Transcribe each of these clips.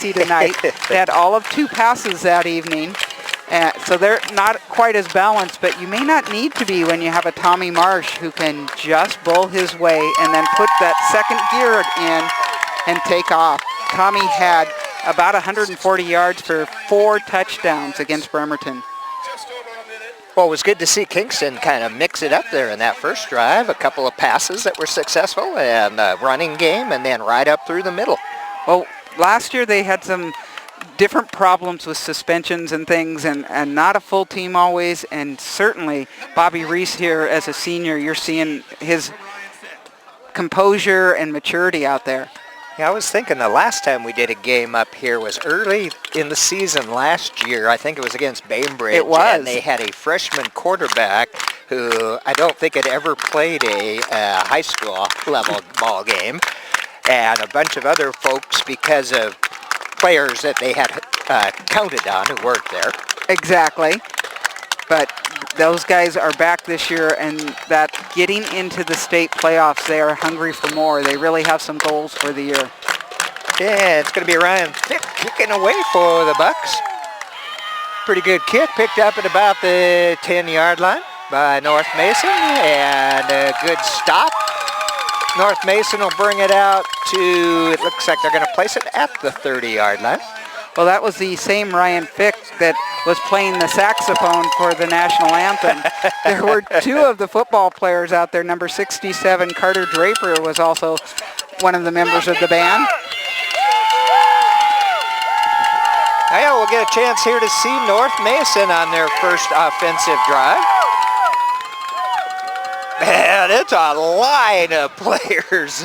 tonight. They had all of 2 passes that evening. So they're not quite as balanced, but you may not need to be when you have a Tommy Marsh who can just bull his way and then put that second gear in and take off. Tommy had about 140 yards for 4 touchdowns against Bremerton. Well, it was good to see Kingston kind of mix it up there in that first drive. A couple of passes that were successful and a running game and then right up through the middle. Well, last year they had some different problems with suspensions and things, and not a full team always, and certainly Bobby Reese here as a senior, you're seeing his composure and maturity out there. Yeah, I was thinking the last time we did a game up here was early in the season last year. I think it was against Bainbridge. It was. And they had a freshman quarterback who I don't think had ever played a high school level ball game, and a bunch of other folks because of players that they had counted on who weren't there. Exactly. But those guys are back this year, and that getting into the state playoffs, they are hungry for more. They really have some goals for the year. Yeah, it's going to be Ryan Fick kicking away for the Bucks. Pretty good kick, picked up at about the 10-yard line by North Mason, and a good stop. North Mason will bring it out to, it looks like they're going to place it at the 30-yard line. Well, that was the same Ryan Fick that was playing the saxophone for the national anthem. There were 2 of the football players out there. Number 67, Carter Draper, was also one of the members of the band. Yeah, we'll get a chance here to see North Mason on their first offensive drive. Man, it's a line of players.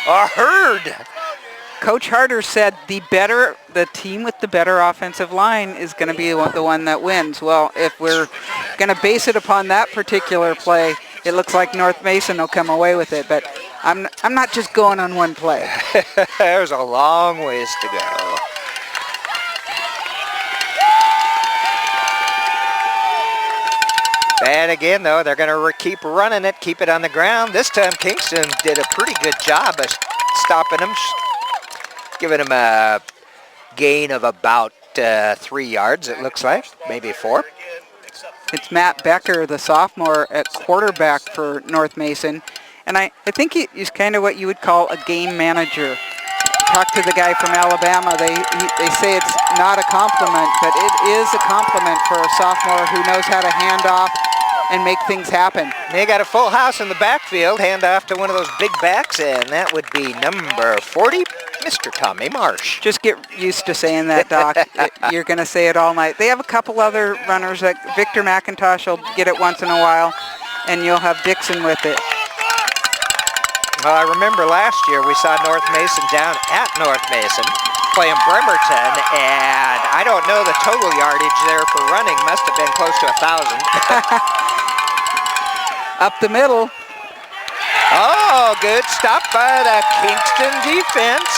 A herd. Coach Harder said the team with the better offensive line is going to be the one that wins. Well, if we're going to base it upon that particular play, it looks like North Mason will come away with it. But I'm not just going on one play. There's a long ways to go. And again, though, they're going to keep running it, keep it on the ground. This time, Kingston did a pretty good job of stopping them, giving them a gain of about 3 yards, it looks like, maybe 4. It's Matt Becker, the sophomore, at quarterback for North Mason. And I think he's kind of what you would call a game manager. Talk to the guy from Alabama. They say it's not a compliment, but it is a compliment for a sophomore who knows how to hand off and make things happen. They got a full house in the backfield, hand off to one of those big backs, and that would be number 40, Mr. Tommy Marsh. Just get used to saying that, Doc. You're going to say it all night. They have a couple other runners. That Victor McIntosh will get it once in a while, and you'll have Dixon with it. Well, I remember last year we saw North Mason down at North Mason playing Bremerton, and I don't know the total yardage there for running. Must have been close to 1,000. Up the middle. Oh, good stop by the Kingston defense.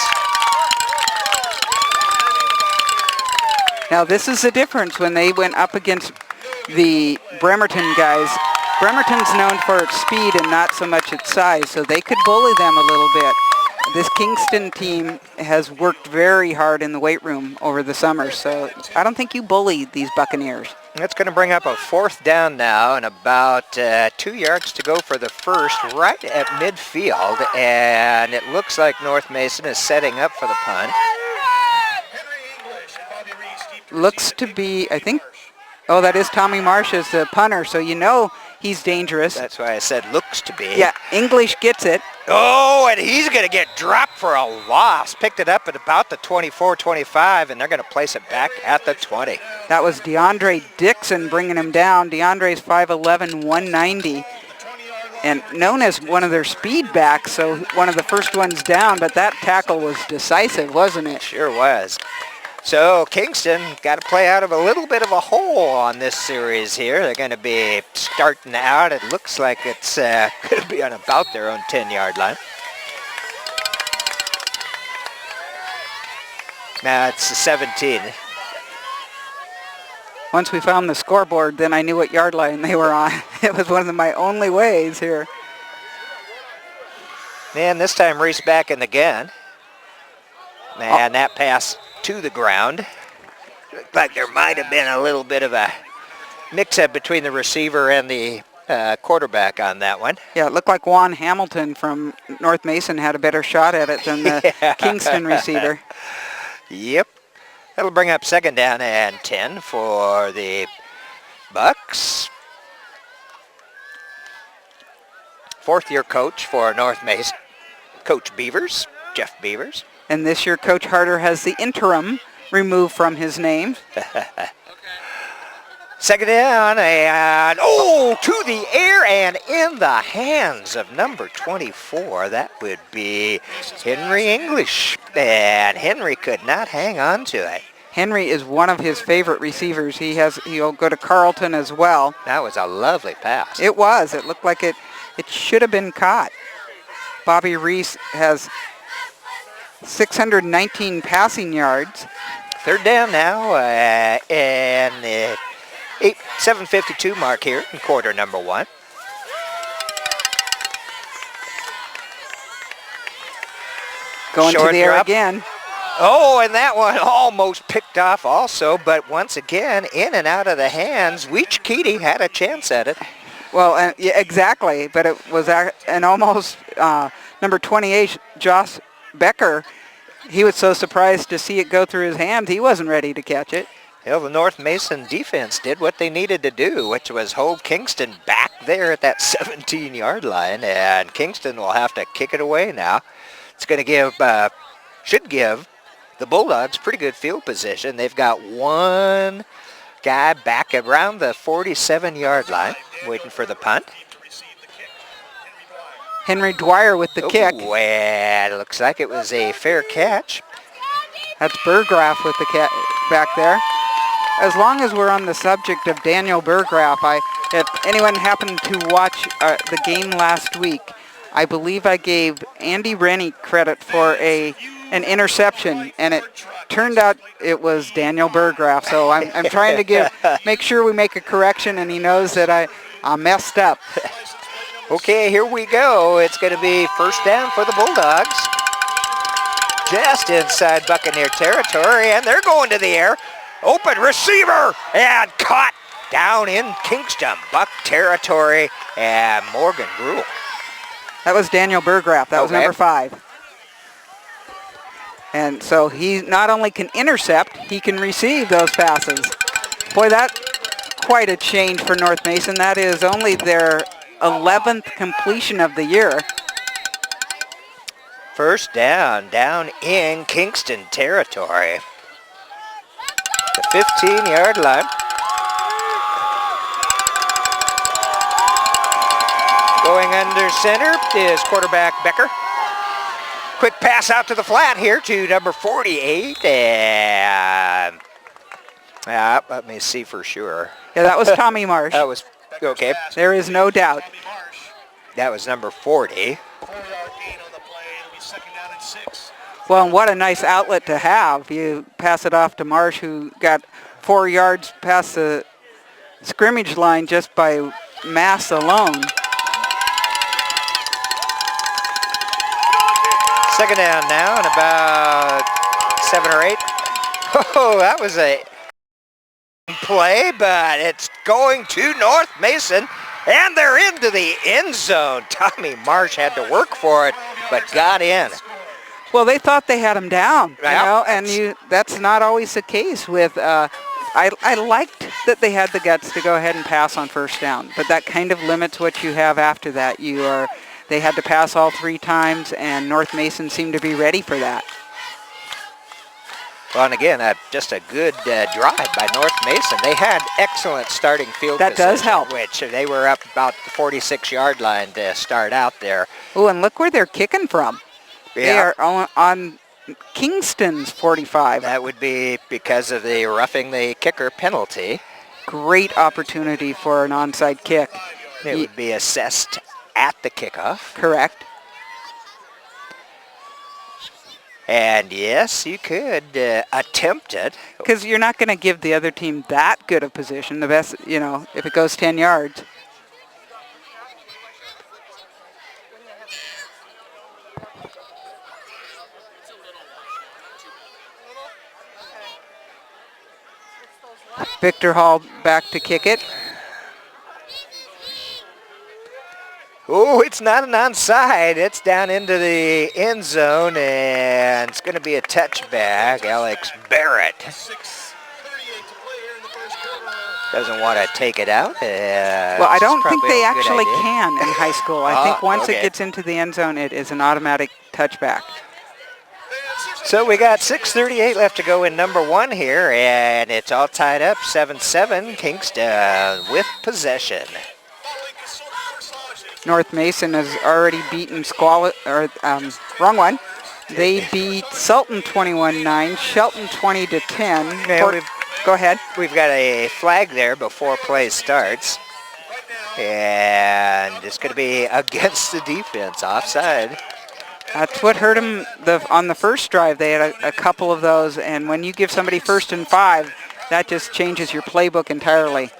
Now, this is the difference when they went up against the Bremerton guys. Bremerton's known for its speed and not so much its size, so they could bully them a little bit. This Kingston team has worked very hard in the weight room over the summer, so I don't think you bully these Buccaneers. That's going to bring up a 4th down now and about 2 yards to go for the first right at midfield, and it looks like North Mason is setting up for the punt. Looks to be, I think, oh, that is Tommy Marsh as the punter, so you know he's dangerous. That's why I said looks to be. Yeah, English gets it. Oh, and he's going to get dropped for a loss. Picked it up at about the 24-25, and they're going to place it back at the 20. That was DeAndre Dixon bringing him down. DeAndre's 5'11", 190, and known as one of their speed backs, so one of the first ones down, but that tackle was decisive, wasn't it? Sure was. So Kingston got to play out of a little bit of a hole on this series here. They're going to be starting out. It looks like it's going to be on about their own 10-yard line. Now it's 17. Once we found the scoreboard, then I knew what yard line they were on. It was one of my only ways here. Man, this time Reese back in again. Man, that pass to the ground. Looked like there might have been a little bit of a mix-up between the receiver and the quarterback on that one. Yeah, it looked like Juan Hamilton from North Mason had a better shot at it than the Kingston receiver. Yep. That'll bring up 2nd down and 10 for the Bucks. 4th-year coach for North Mason, Coach Beavers, Jeff Beavers. And this year, Coach Harder has the interim removed from his name. 2nd down, and to the air and in the hands of number 24. That would be Henry English, and Henry could not hang on to it. Henry is one of his favorite receivers. He'll go to Carleton as well. That was a lovely pass. It was. It looked like it should have been caught. Bobby Reese has 619 passing yards. 3rd down now, and the 7:52 mark here in quarter number 1. Going Short to the air drop. again. Oh, and that one almost picked off also, but once again, in and out of the hands. Weechkete had a chance at it. Well, yeah, exactly, but it was an almost number 28, Josh Becker. He was so surprised to see it go through his hands, he wasn't ready to catch it. Well, the North Mason defense did what they needed to do, which was hold Kingston back there at that 17-yard line, and Kingston will have to kick it away now. It's going to should give the Bulldogs pretty good field position. They've got one guy back around the 47-yard line waiting for the punt. Henry Dwyer with the kick. Well, it looks like it was a fair catch. That's Burgraff with the cat back there. As long as we're on the subject of Daniel Burgraff, if anyone happened to watch the game last week, I believe I gave Andy Rennie credit for an interception, and it turned out it was Daniel Burgraff. So I'm trying to make sure we make a correction, and he knows that I messed up. Okay, here we go. It's going to be 1st down for the Bulldogs. Just inside Buccaneer territory, and they're going to the air. Open receiver, and caught down in Kingston, Buck territory, and Morgan Gruhl. That was Daniel Burgraff. That was number 5. And so he not only can intercept, he can receive those passes. Boy, that's quite a change for North Mason. That is only their 11th completion of the year. 1st down in Kingston territory. The 15-yard line. Going under center is quarterback Becker. Quick pass out to the flat here to number 48, and let me see for sure. Yeah, that was Tommy Marsh. That was, okay. There is no doubt. That was number 40. Well, and what a nice outlet to have. You pass it off to Marsh, who got 4 yards past the scrimmage line just by mass alone. 2nd down now and about 7 or 8. Oh, that was a play, but it's going to North Mason, and they're into the end zone. Tommy Marsh had to work for it, but got in. Well, they thought they had him down, Yep. you know, and that's not always the case with. I liked that they had the guts to go ahead and pass on 1st down, but that kind of limits what you have after that. They had to pass all 3 times, and North Mason seemed to be ready for that. Well, and again, just a good drive by North Mason. They had excellent starting field That position, does help. which they were up about the 46-yard line to start out there. Oh, and look where they're kicking from. Yeah. They are on Kingston's 45. That would be because of the roughing the kicker penalty. Great opportunity for an onside kick. It would be assessed at the kickoff. Correct. And yes, you could attempt it. Because you're not going to give the other team that good a position. The best, if it goes 10 yards. Victor Hall back to kick it. Oh, it's not an onside. It's down into the end zone, and it's going to be a touchback. Alex Barrett doesn't want to take it out. Well, I don't think they actually can in high school. I think once okay. it gets into the end zone, it is an automatic touchback. So we got 6:38 left to go in number 1 here, and it's all tied up, 7-7, Kingston with possession. North Mason has already beaten wrong one. They beat Sultan 21-9, Shelton 20-10. Yeah, go ahead. We've got a flag there before play starts, and it's going to be against the defense, offside. That's what hurt them on the first drive. They had a couple of those, and when you give somebody 1st and 5, that just changes your playbook entirely.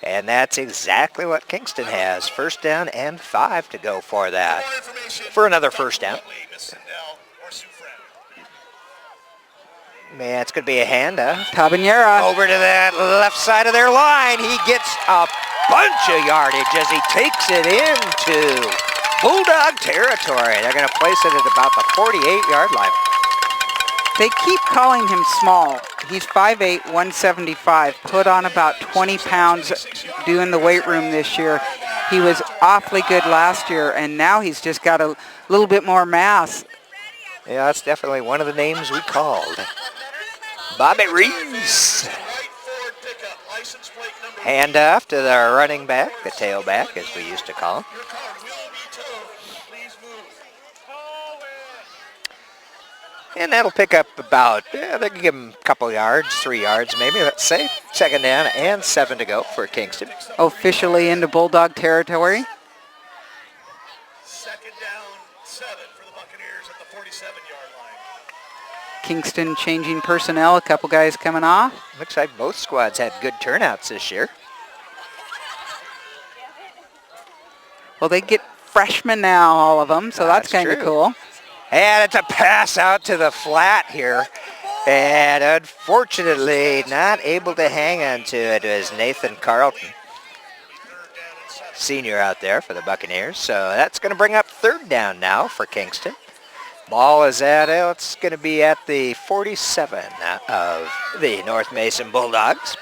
And that's exactly what Kingston has. 1st down and 5 to go for that. For another 1st down. Man, it's going to be a handoff. Tabanera. Over to that left side of their line. He gets a bunch of yardage as he takes it into Bulldog territory. They're going to place it at about the 48-yard line. They keep calling him small. He's 5'8", 175, put on about 20 pounds doing the weight room this year. He was awfully good last year, and now he's just got a little bit more mass. Yeah, that's definitely one of the names we called. Bobby Reese. Handoff to the running back, the tailback, as we used to call him. And that'll pick up about, they can give him a couple yards, 3 yards maybe, let's say. 2nd down and 7 to go for Kingston. Officially into Bulldog territory. 2nd down, 7 for the Buccaneers at the 47-yard line. Kingston changing personnel, a couple guys coming off. Looks like both squads had good turnouts this year. Well, they get freshmen now, all of them, so that's kind of true. cool. And it's a pass out to the flat here. And unfortunately, not able to hang on to it was Nathan Carlton, senior out there for the Buccaneers. So that's going to bring up 3rd down now for Kingston. Ball is at, it's going to be at the 47 of the North Mason Bulldogs.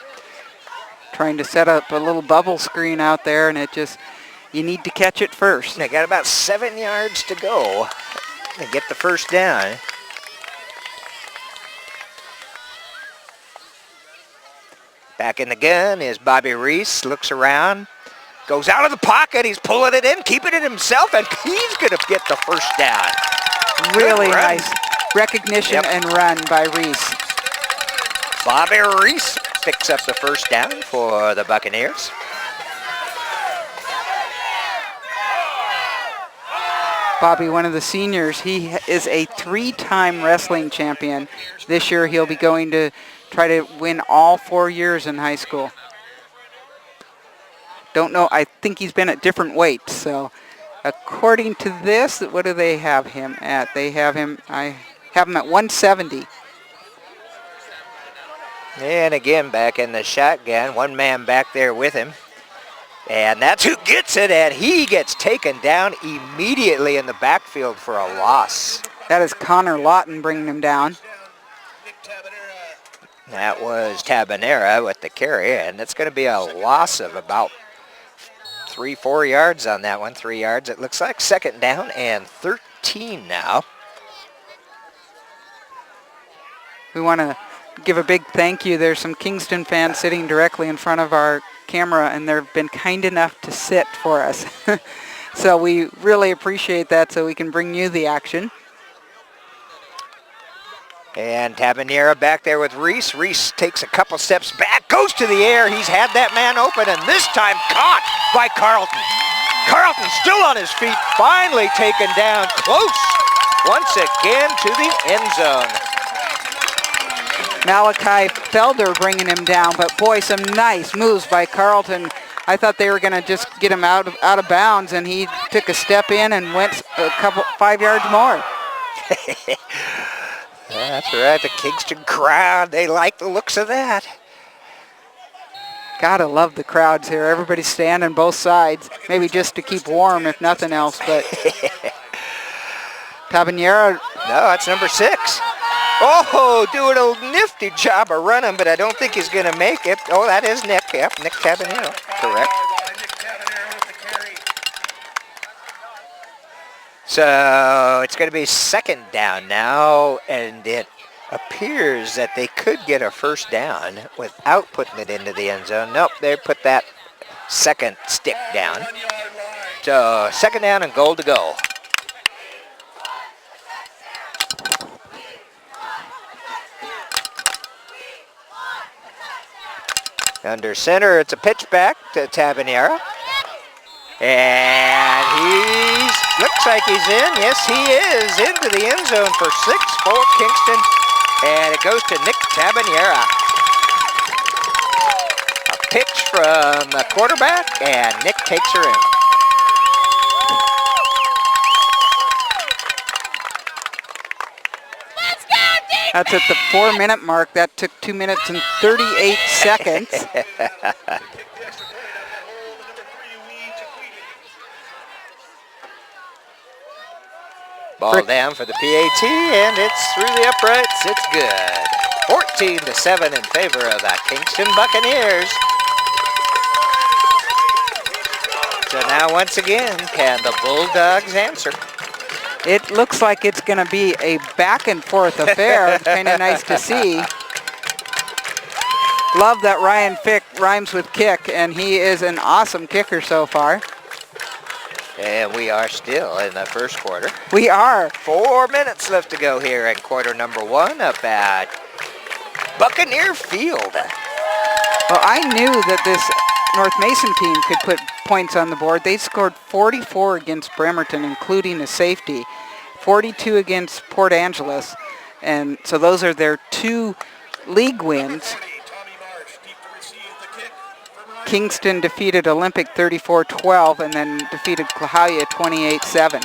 Trying to set up a little bubble screen out there, and it just, you need to catch it first. They got about 7 yards to go. They get the 1st down. Back in the gun is Bobby Reese. Looks around. Goes out of the pocket. He's pulling it in, keeping it himself, and he's going to get the 1st down. Really nice recognition and run by Reese. Bobby Reese picks up the 1st down for the Buccaneers. Bobby, one of the seniors, he is a 3-time wrestling champion. This year he'll be going to try to win all 4 years in high school. Don't know, I think he's been at different weights. So according to this, what do they have him at? They have him, I have him at 170. And again, back in the shotgun, one man back there with him. And that's who gets it, and he gets taken down immediately in the backfield for a loss. That is Connor Lawton bringing him down. That was Tabanera with the carry, and it's going to be a loss of about 3-4 yards on that one. 3 yards, it looks like. 2nd down and 13 now. We want to give a big thank you. There's some Kingston fans sitting directly in front of our camera, and they've been kind enough to sit for us. So we really appreciate that, so we can bring you the action. And Tabanera back there with Reese. Reese takes a couple steps back, goes to the air. He's had that man open, and this time caught by Carlton. Carlton still on his feet, finally taken down close once again to the end zone. Malachi Felder bringing him down, but boy, some nice moves by Carlton. I thought they were going to just get him out of bounds, and he took a step in and went 5 yards more. That's right, the Kingston crowd, they like the looks of that. Gotta love the crowds here. Everybody's standing both sides, maybe just to keep warm if nothing else, but Tabanera. No, that's number 6. Oh, doing a nifty job of running, but I don't think he's going to make it. Oh, that is Nick. Yep, Nick Tabanero. Correct. So it's going to be second down now, and it appears that they could get a first down without putting it into the end zone. Nope, they put that second stick down. So second down and goal to go. Under center, it's a pitch back to Tabanera. And looks like he's in. Yes, he is into the end zone for 6 for Kingston. And it goes to Nick Tabanera. A pitch from the quarterback, and Nick takes her in. That's at the 4-minute mark. That took 2 minutes and 38 seconds. Ball down for the PAT, and it's through the uprights. It's good. 14-7 in favor of the Kingston Buccaneers. So now once again, can the Bulldogs answer? It looks like it's going to be a back and forth affair. Kind of nice to see. Love that Ryan Fick rhymes with kick, and he is an awesome kicker so far. And we are still in the first quarter. We are. 4 minutes left to go here in quarter number 1 up at Buccaneer Field. Well, I knew that this North Mason team could put points on the board. They scored 44 against Bremerton, including a safety, 42 against Port Angeles, and so those are their 2 league wins. Kingston defeated Olympic 34-12 and then defeated Clahalia 28-7.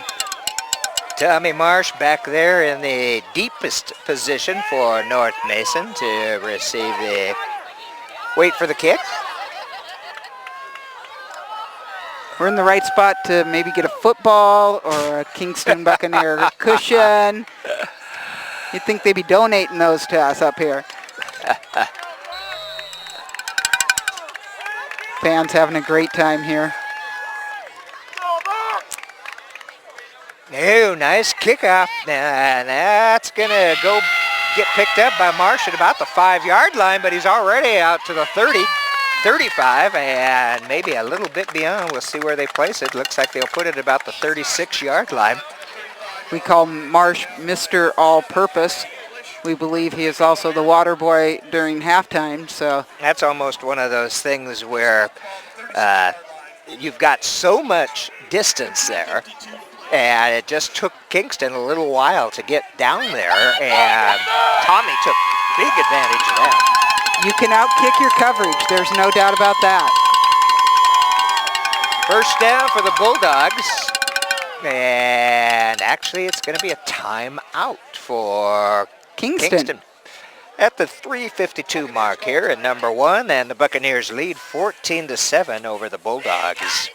Tommy Marsh back there in the deepest position for North Mason to receive the wait for the kick. We're in the right spot to maybe get a football or a Kingston Buccaneer cushion. You'd think they'd be donating those to us up here. Fans having a great time here. Oh, nice kickoff. And that's going to go get picked up by Marsh at about the 5-yard line, but he's already out to the 30, 35, and maybe a little bit beyond. We'll see where they place it. Looks like they'll put it about the 36-yard line. We call Marsh Mr. All-Purpose. We believe he is also the water boy during halftime, so. That's almost one of those things where you've got so much distance there, and it just took Kingston a little while to get down there, and Tommy took big advantage of that. You can outkick your coverage, there's no doubt about that. First down for the Bulldogs, and actually it's going to be a timeout for Kingston. At the 3:52 mark here in number 1, and the Buccaneers lead 14-7 over the Bulldogs.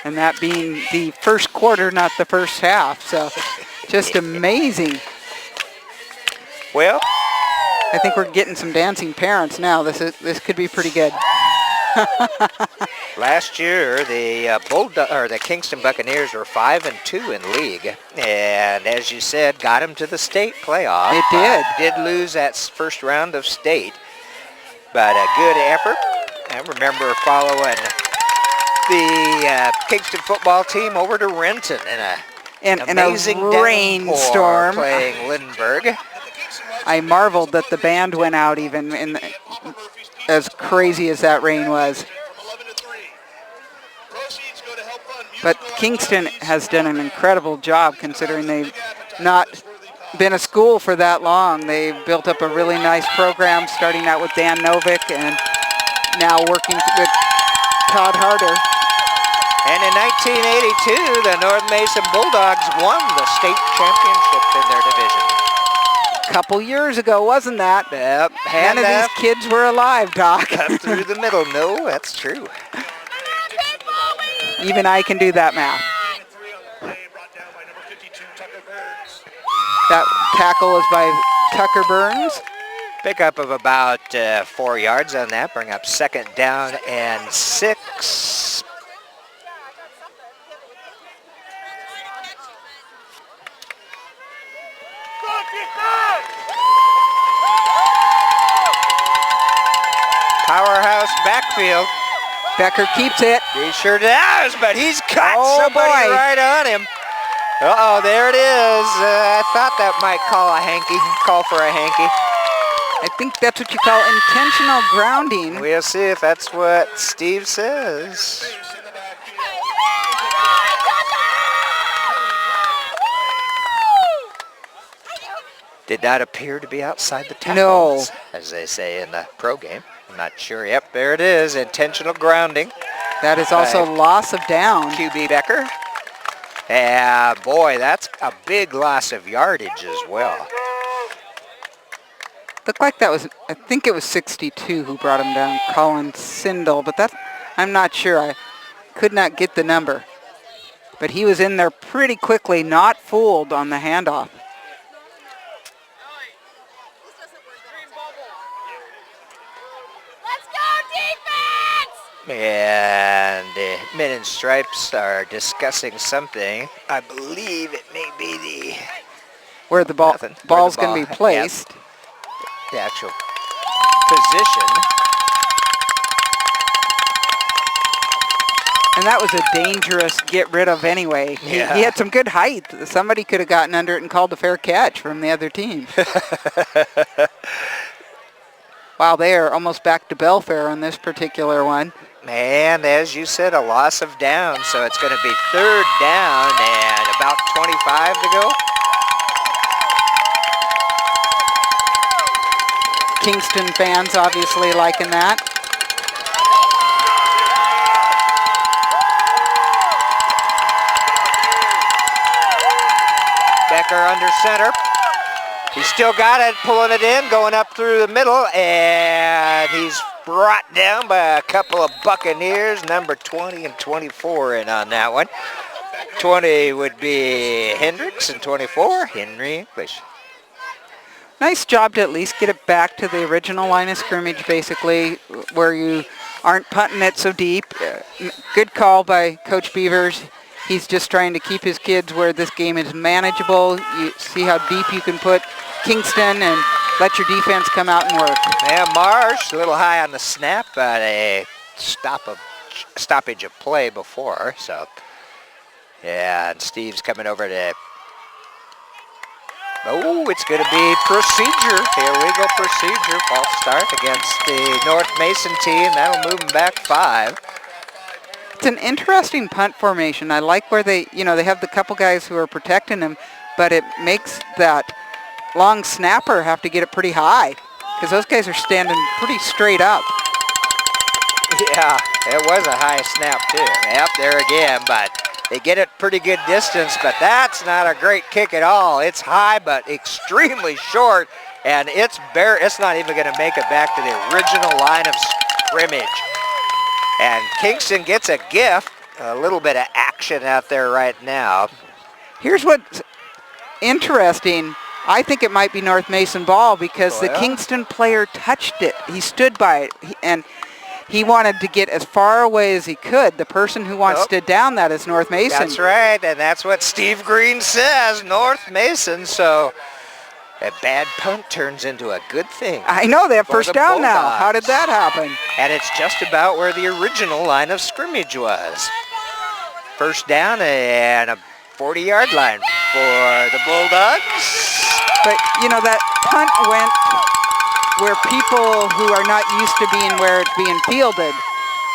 And that being the first quarter, not the first half, so just amazing. Well, I think we're getting some dancing parents now. This could be pretty good. last year the Kingston Buccaneers were 5-2 in league, and as you said, got them to the state playoff. It did. Did lose that first round of state, but a good effort. I remember following the Kingston football team over to Renton in an amazing rainstorm playing Lindbergh. I marveled that the band went out even in as crazy as that rain was. But Kingston has done an incredible job considering they've not been a school for that long. They've built up a really nice program, starting out with Dan Novick and now working with Todd Harder. And in 1982, the North Mason Bulldogs won the state championship in their division. couple years ago, wasn't that? Yep. None of these kids were alive, Doc. Up through the middle. No, that's true. Even I can do that math. Three on the play, brought down by number 52, Tucker Burns. That tackle is by Tucker Burns. Pickup of about 4 yards on that. Bring up second down and 6. Powerhouse backfield. Becker keeps it. He sure does, but he's got somebody boy. right on him. Uh-oh, there it is. I thought that might call for a hanky. I think that's what you call intentional grounding. We'll see if that's what Steve says. Did not appear to be outside the tackles, as they say in the pro game. I'm not sure. Yep, there it is. Intentional grounding. That is also loss of down. QB Becker. Yeah, boy, that's a big loss of yardage as well. Looked like that was, I think it was 62 who brought him down, Colin Sindel, but that, I'm not sure. I could not get the number. But he was in there pretty quickly, not fooled on the handoff. And the men in stripes are discussing something. I believe it may be Where the ball's going to be placed. the actual position. And that was a dangerous get rid of anyway. He had some good height. Somebody could have gotten under it and called a fair catch from the other team. Wow, they are almost back to Belfair on this particular one. And as you said, a loss of down, so it's going to be third down and about 25 to go. Kingston fans obviously liking that. Becker under center. He's still got it, pulling it in, going up through the middle, and he's brought down by a couple of Buccaneers, number 20 and 24 in on that one. 20 would be Hendricks, and 24, Henry English. Nice job to at least get it back to the original line of scrimmage, basically, where you aren't punting it so deep. Good call by Coach Beavers. He's just trying to keep his kids where this game is manageable. You see how deep you can put Kingston and let your defense come out and work. Yeah, Marsh, a little high on the snap, but a stoppage of play before. So, yeah, and Steve's coming over to... Oh, it's going to be procedure. Here we go, procedure. False start against the North Mason team. That'll move them back 5. It's an interesting punt formation. I like where they have the couple guys who are protecting him, but it makes that long snapper have to get it pretty high because those guys are standing pretty straight up. Yeah, it was a high snap too. Yep, there again, but they get it pretty good distance, but that's not a great kick at all. It's high, but extremely short, and it's not even going to make it back to the original line of scrimmage. And Kingston gets a gift, a little bit of action out there right now. Here's what's interesting. I think it might be North Mason ball because the Kingston player touched it. He stood by it, and he wanted to get as far away as he could. The person who wants to down that is North Mason. That's right, and that's what Steve Green says, North Mason. So a bad punt turns into a good thing. I know, they have first down Bulldogs. now. How did that happen? And it's just about where the original line of scrimmage was. First down and a 40-yard line for the Bulldogs. But, that punt went where people who are not used to being where it's being fielded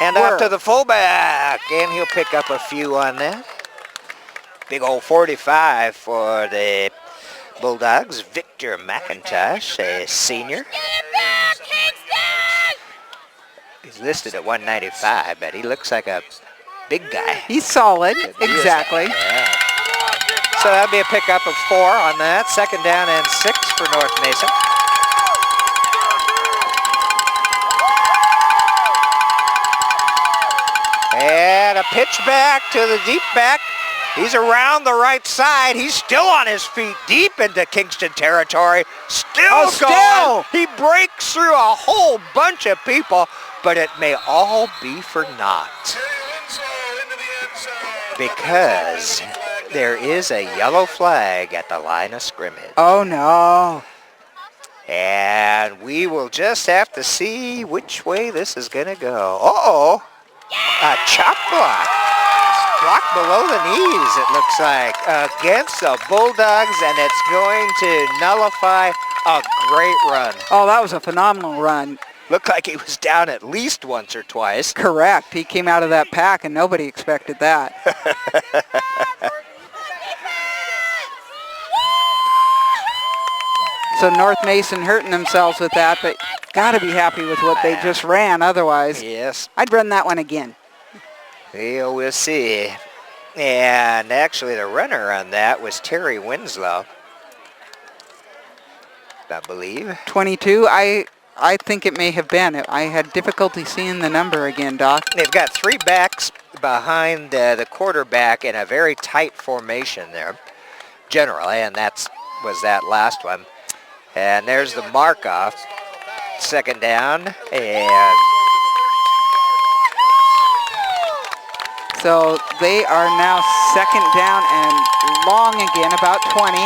And off to the fullback, and he'll pick up a few on that. Big old 45 for the Bulldogs. Victor McIntosh, a senior. He's listed at 195, but he looks like a big guy. He's solid, exactly. Yeah. So that'll be a pickup of 4 on that. Second down and 6 for North Mason. And a pitch back to the deep back. He's around the right side. He's still on his feet deep into Kingston territory. Still going. He breaks through a whole bunch of people, but it may all be for naught. Because there is a yellow flag at the line of scrimmage. Oh, no. And we will just have to see which way this is going to go. Uh-oh. A chop block. Block below the knees, it looks like, against the Bulldogs, and it's going to nullify a great run. Oh, that was a phenomenal run. Looked like he was down at least once or twice. Correct. He came out of that pack, and nobody expected that. So North Mason hurting themselves with that, but got to be happy with what they just ran otherwise. Yes. I'd run that one again. Yeah, we'll see. And actually the runner on that was Terry Winslow, I believe. 22, I think it may have been. I had difficulty seeing the number again, Doc. They've got three backs behind the quarterback in a very tight formation there, generally, and was that last one. And there's the mark-off, second down, and so they are now second down and long again, about 20.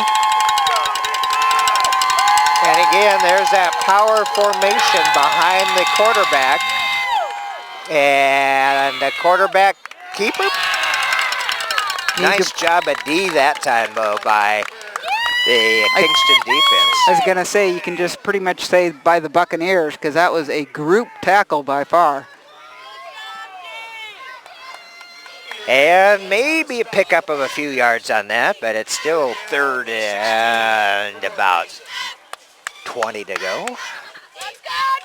And again, there's that power formation behind the quarterback. And the quarterback keeper. Nice job of D that time, though, by the Kingston defense. I was going to say, you can just pretty much say by the Buccaneers, because that was a group tackle by far. And maybe a pickup of a few yards on that, but it's still third and about 20 to go.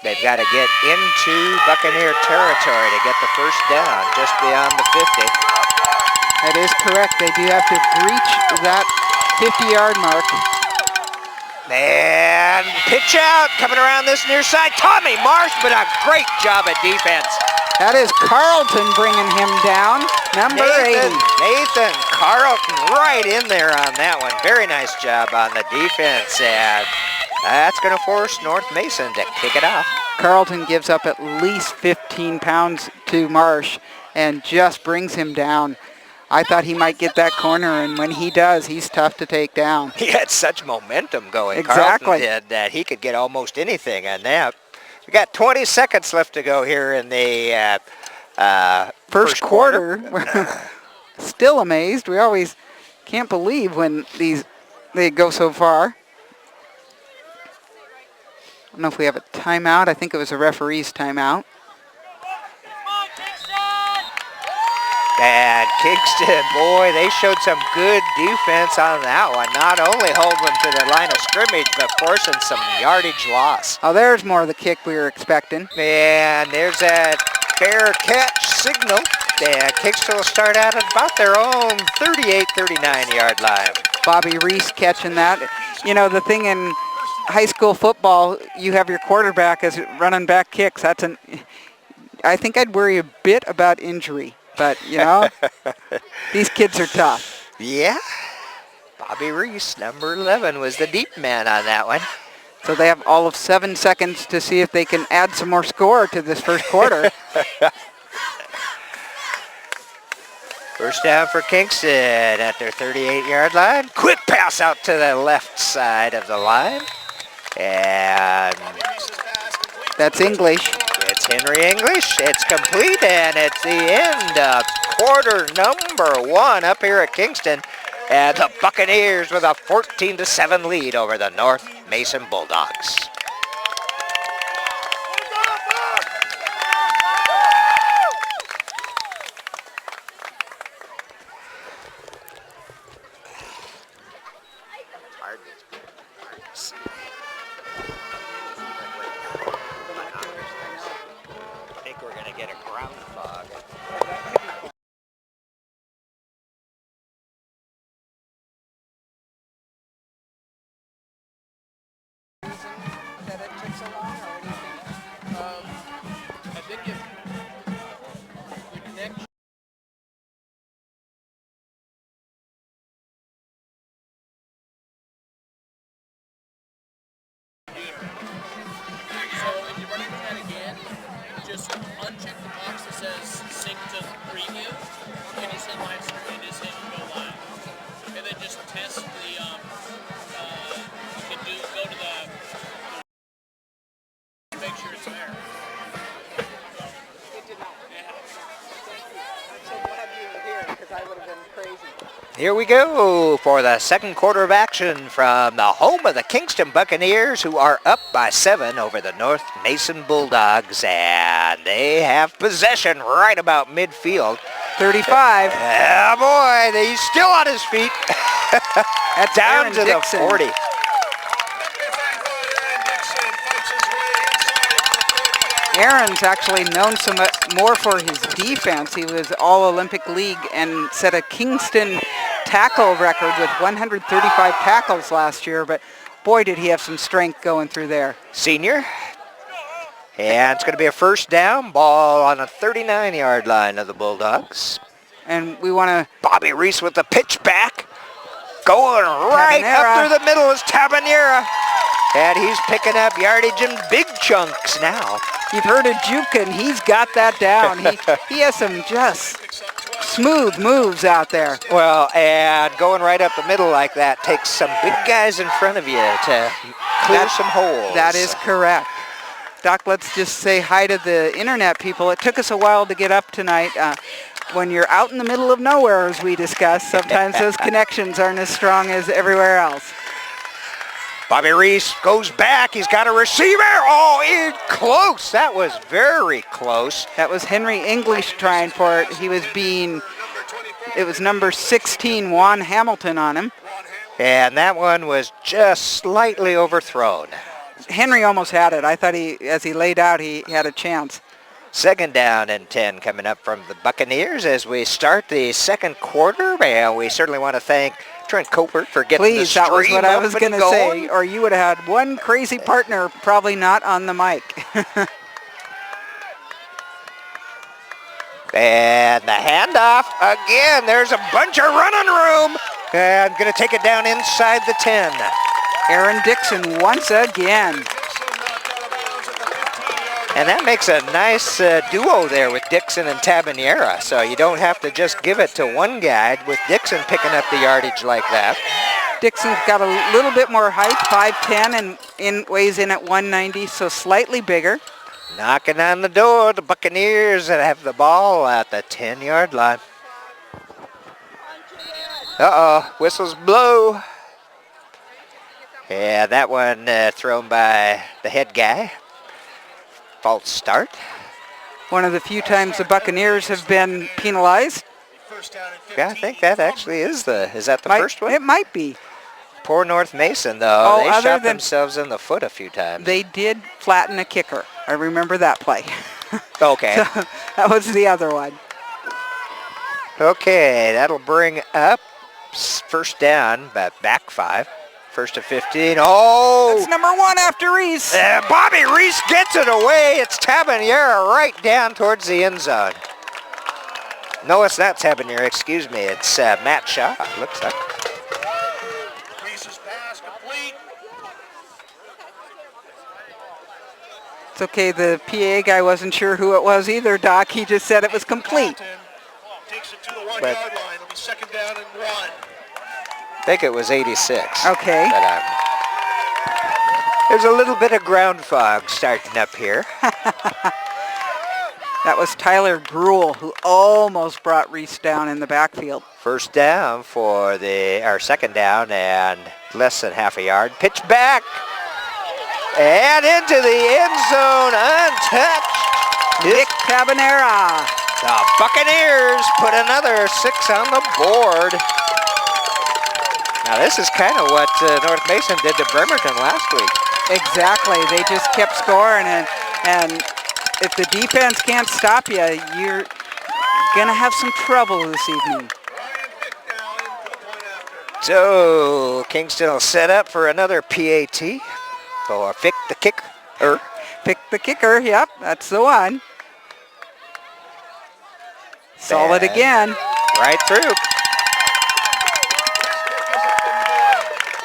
They've got to get into Buccaneer territory to get the first down, just beyond the 50. That is correct. They do have to breach that 50-yard mark. And pitch out, coming around this near side. Tommy Marsh, but a great job of defense. That is Carlton bringing him down, number 80. Nathan Carlton right in there on that one. Very nice job on the defense, and that's going to force North Mason to kick it off. Carlton gives up at least 15 pounds to Marsh and just brings him down. I thought he might get that corner, and when he does, he's tough to take down. He had such momentum going. Exactly. Carlton did that he could get almost anything on that. We got 20 seconds left to go here in the first quarter. Still amazed. We always can't believe when they go so far. I don't know if we have a timeout. I think it was a referee's timeout. And Kingston, boy, they showed some good defense on that one. Not only holding them to the line of scrimmage, but forcing some yardage loss. Oh, there's more of the kick we were expecting. And there's that fair catch signal. And Kingston will start out at about their own 38, 39-yard line. Bobby Reese catching that. You know, the thing in high school football, you have your quarterback as running back kicks. I think I'd worry a bit about injury. But, you know, these kids are tough. Yeah. Bobby Reese, number 11, was the deep man on that one. So they have all of 7 seconds to see if they can add some more score to this first quarter. First down for Kingston at their 38-yard line. Quick pass out to the left side of the line. And that's English. It's Henry English. It's complete, and it's the end of quarter number 1 up here at Kingston. And the Buccaneers with a 14-7 lead over the North Mason Bulldogs. I think we're going to get a ground fog. I think if the connection. So if you're running that again, just uncheck the box that says sync to preview, and just hit live stream, and just hit go live, and then just test the. You can go to the make sure it's there. It did not. Yeah. I'm so glad you were here because I would have been crazy. Here we go for the second quarter of action from the home of the Kingston Buccaneers, who are up by 7 over the North Mason Bulldogs, and they have possession right about midfield. 35. Yeah, boy, he's still on his feet. That's down Aaron to Dixon. the 40. Aaron's actually known so much more for his defense. He was All-Olympic League and set a Kingston tackle record with 135 tackles last year, but boy, did he have some strength going through there. Senior. And it's going to be a first down, ball on the 39-yard line of the Bulldogs. And we want to... Bobby Reese with the pitch back. Going right up through the middle is Tabanera. And he's picking up yardage in big chunks now. You've heard of Juke, and he's got that down. He has some just smooth moves out there. Well, and going right up the middle like that takes some big guys in front of you to clear some holes. That is correct. Doc, let's just say hi to the internet people. It took us a while to get up tonight. When you're out in the middle of nowhere, as we discussed, sometimes those connections aren't as strong as everywhere else. Bobby Reese goes back. He's got a receiver. Oh, close. That was very close. That was Henry English trying for it. It was number 16, Juan Hamilton, on him. And that one was just slightly overthrown. Henry almost had it. I thought as he laid out, he had a chance. Second down and 10 coming up from the Buccaneers as we start the second quarter. And we certainly want to thank Trent Copert for getting the stream that was what I was going to say, going. or you would have had one crazy partner probably not on the mic. And the handoff again. There's a bunch of running room. And going to take it down inside the 10. Aaron Dixon once again. And that makes a nice duo there with Dixon and Tabanera. So you don't have to just give it to one guy with Dixon picking up the yardage like that. Dixon's got a little bit more height, 5'10", and weighs in at 190, so slightly bigger. Knocking on the door, the Buccaneers that have the ball at the 10-yard line. Uh-oh, whistles blow. Yeah, that one thrown by the head guy. False start. One of the few times the Buccaneers have been penalized. Yeah, I think that actually is that the first one? It might be. Poor North Mason, though. They shot than themselves in the foot a few times. They did flatten a kicker. I remember that play. Okay. So that was the other one. Okay, that'll bring up first down, but back 5. First to 15. Oh! That's number 1 after Reese. Bobby Reese gets it away. It's Tabanera right down towards the end zone. No, it's not Tabanera. Excuse me. It's Matt Shaw, looks like. Reese's pass complete. It's okay. The PA guy wasn't sure who it was either, Doc. He just said it was complete. Takes it to the 1-yard line. It'll be second down and 1. I think it was 86. Okay. But, there's a little bit of ground fog starting up here. That was Tyler Gruel, who almost brought Reese down in the backfield. First down for second down and less than half a yard. Pitch back and into the end zone, untouched. Nick Tabanera. The Buccaneers put another 6 on the board. Now this is kind of what North Mason did to Bremerton last week. Exactly. They just kept scoring, and if the defense can't stop you, you're going to have some trouble this evening. So Kingston will set up for another PAT for Fick the kicker. Pick the kicker. Yep, that's the one. Solid And again. right through.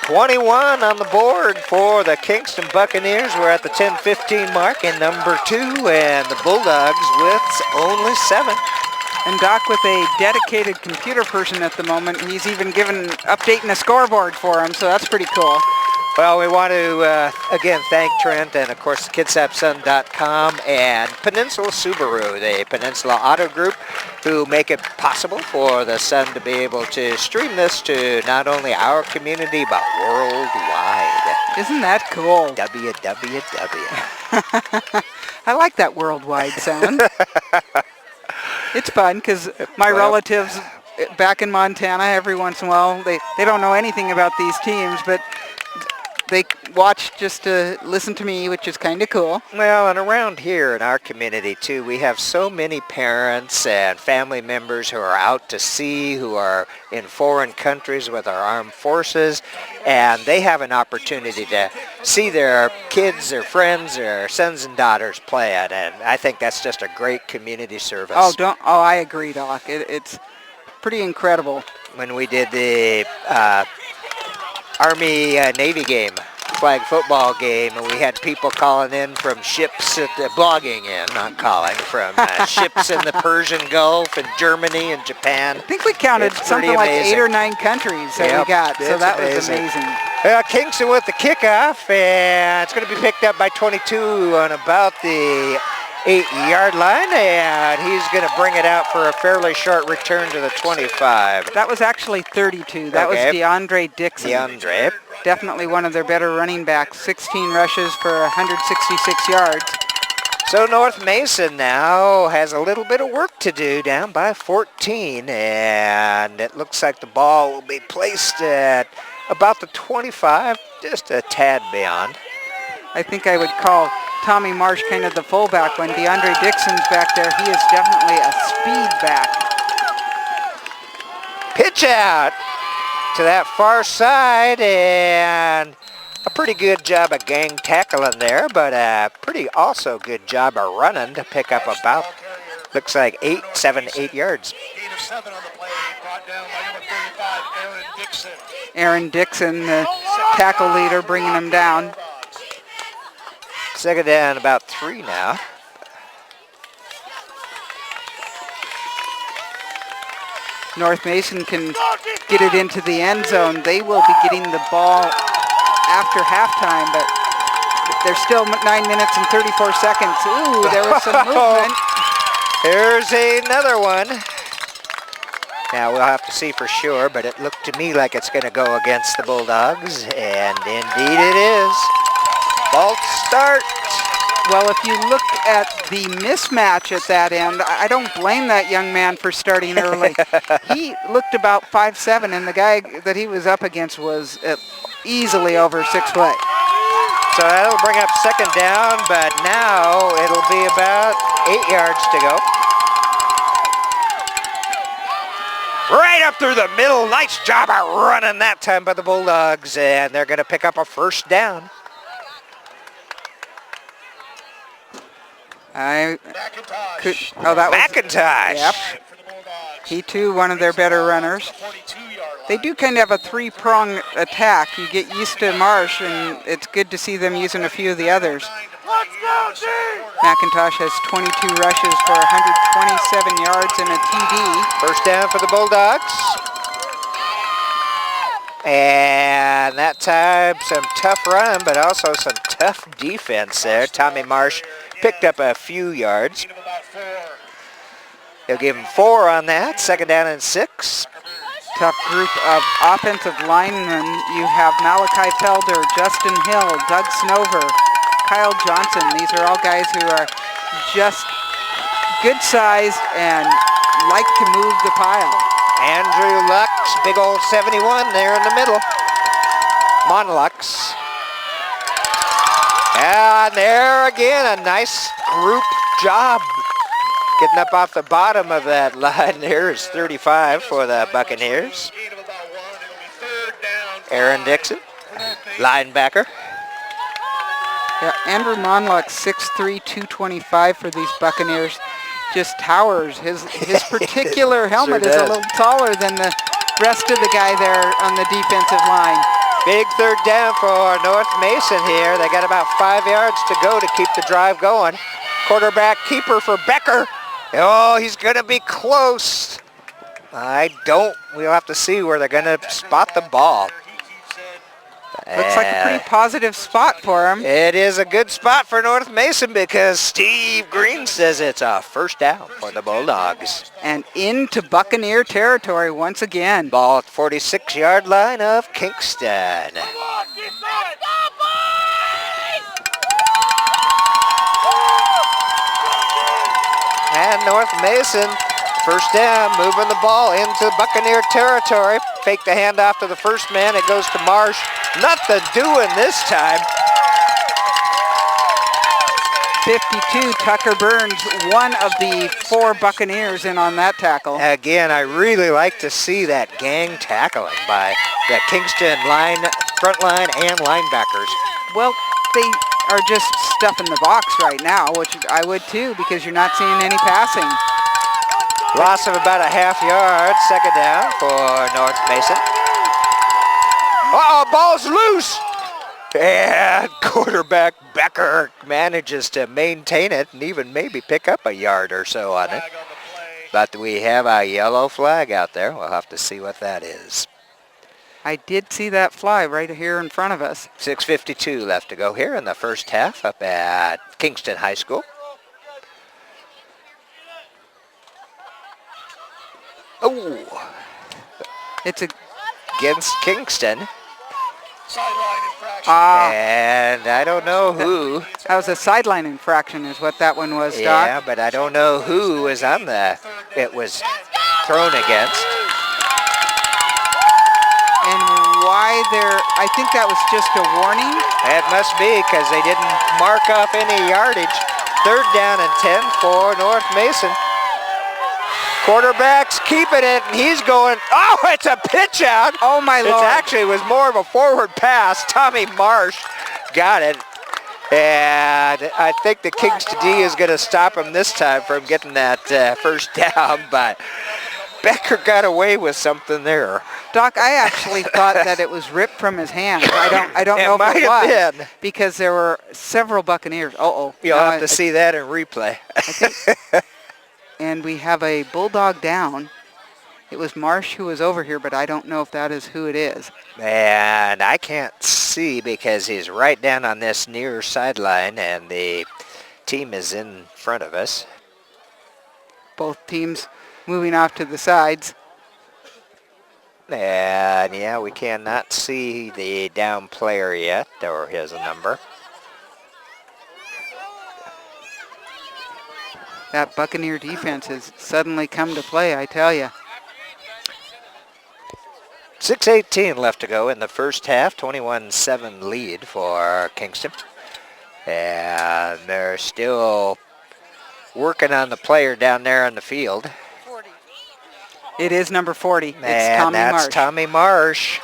21 on the board for the Kingston Buccaneers. We're at the 10-15 mark in number 2, and the Bulldogs with only 7. And Doc with a dedicated computer person at the moment. He's even given updating the scoreboard for him, so that's pretty cool. Well, we want to, again, thank Trent and, of course, KidsAppSun.com and Peninsula Subaru, the Peninsula Auto Group, who make it possible for the Sun to be able to stream this to not only our community, but worldwide. Isn't that cool? www. I like that worldwide sound. It's fun because my relatives back in Montana, every once in a while, they don't know anything about these teams, but they watch just to listen to me, which is kind of cool. Well, and around here in our community, too, we have so many parents and family members who are out to sea, who are in foreign countries with our armed forces, and they have an opportunity to see their kids, their friends, their sons and daughters play it, and I think that's just a great community service. I agree, Doc. It's pretty incredible. When we did the Army-Navy game, flag football game, and we had people calling in from ships from ships in the Persian Gulf and Germany and Japan. I think we counted something like 8 or 9 countries that we got, so that was amazing. Kingston with the kickoff, and it's going to be picked up by 22 on about the 8-yard line, and he's going to bring it out for a fairly short return to the 25. That was actually 32. That was DeAndre Dixon. DeAndre. Definitely one of their better running backs. 16 rushes for 166 yards. So North Mason now has a little bit of work to do, down by 14, and it looks like the ball will be placed at about the 25, just a tad beyond. I think I would call Tommy Marsh kind of the fullback. When DeAndre Dixon's back there, he is definitely a speed back. Pitch out to that far side, and a pretty good job of gang tackling there, but a pretty also good job of running to pick up about, looks like 8 yards. Gain of 7 on the play, brought down by number 35, Aaron Dixon. Aaron Dixon, the tackle leader, bringing him down. Second down, about 3 now. North Mason can get it into the end zone. They will be getting the ball after halftime, but there's still 9 minutes and 34 seconds. Ooh, there was some movement. Here's another one. Now, we'll have to see for sure, but it looked to me like it's going to go against the Bulldogs, and indeed it is. False start. Well, if you look at the mismatch at that end, I don't blame that young man for starting early. He looked about 5'7", and the guy that he was up against was easily over 6 foot. So that'll bring up second down, but now it'll be about 8 yards to go. Right up through the middle. Nice job of running that time by the Bulldogs, and they're going to pick up a first down. McIntosh. Yep. He too, one of their better runners. They do kind of have a 3-prong attack. You get used to Marsh, and it's good to see them using a few of the others. McIntosh has 22 rushes for 127 yards and a TD. First down for the Bulldogs. And that time, some tough run, but also some tough defense there. Tommy Marsh picked up a few yards. He'll give him 4 on that. Second down and 6. Tough group of offensive linemen. You have Malachi Felder, Justin Hill, Doug Snover, Kyle Johnson. These are all guys who are just good-sized and like to move the pile. Andrew Lux, big old 71 there in the middle. Monlux. And there again, a nice group job. Getting up off the bottom of that line there is 35 for the Buccaneers. Aaron Dixon, linebacker. Yeah, Andrew Monluck, 6'3", 225 for these Buccaneers. Just towers. His particular helmet Sure is a does. little taller than the rest of the guy there on the defensive line. Big third down for North Mason here. They got about 5 yards to go to keep the drive going. Quarterback keeper for Becker. Oh, he's going to be close. We'll have to see where they're going to spot the ball. Looks like a pretty positive spot for him. It is a good spot for North Mason because Steve Green says it's a first down for the Bulldogs. And into Buccaneer territory once again. Ball at 46-yard line of Kingston. And North Mason, first down, moving the ball into Buccaneer territory. Fake the handoff to the first man. It goes to Marsh. Nothing doing this time. 52, Tucker Burns, one of the 4 Buccaneers in on that tackle. Again, I really like to see that gang tackling by the Kingston front line and linebackers. Well, they are just stuffing the box right now, which I would too, because you're not seeing any passing. Loss of about a half yard, second down for North Mason. Uh-oh, ball's loose! And quarterback Becker manages to maintain it and even maybe pick up a yard or so on it. But we have a yellow flag out there. We'll have to see what that is. I did see that fly right here in front of us. 6:52 left to go here in the first half up at Kingston High School. Oh, It's a against Kingston. Sideline infraction. And I don't know who. that was a sideline infraction is what that one was, Doc. Yeah, but I don't know who was on it was thrown against. And why I think that was just a warning. It must be because they didn't mark off any yardage. Third down and 10 for North Mason. Quarterback's keeping it, and he's going, oh, it's a pitch out. Oh, my It Lord. actually was more of a forward pass. Tommy Marsh got it. And I think the Kingston D is going to stop him this time from getting that first down, but Becker got away with something there. Doc, I actually thought that it was ripped from his hand. I don't It know might if it have was been. because there were several Buccaneers. You'll have to see that in replay. And we have a Bulldog down. It was Marsh who was over here, but I don't know if that is who it is. And I can't see because he's right down on this near sideline, and the team is in front of us. Both teams moving off to the sides. And yeah, we cannot see the down player yet, or his number. That Buccaneer defense has suddenly come to play, I tell you. 6:18 left to go in the first half, 21-7 lead for Kingston. And they're still working on the player down there on the field. It is number 40. It's And Tommy that's Marsh. Tommy Marsh.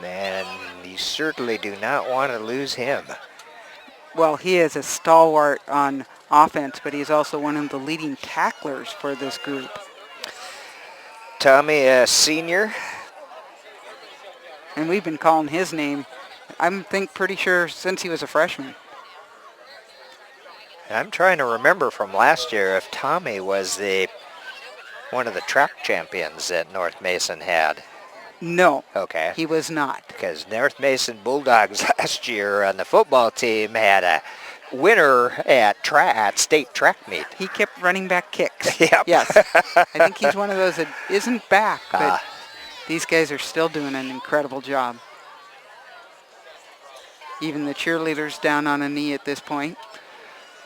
And you certainly do not want to lose him. Well, he is a stalwart on offense, but he's also one of the leading tacklers for this group. Tommy, a senior. And we've been calling his name, I'm pretty sure, since he was a freshman. I'm trying to remember from last year if Tommy was one of the track champions that North Mason had. No, Okay. he was not. Because North Mason Bulldogs last year on the football team had a winner at state track meet. He kept running back kicks. Yep. Yes. I think he's one of those that isn't back, but Ah. these guys are still doing an incredible job. Even the cheerleaders down on a knee at this point.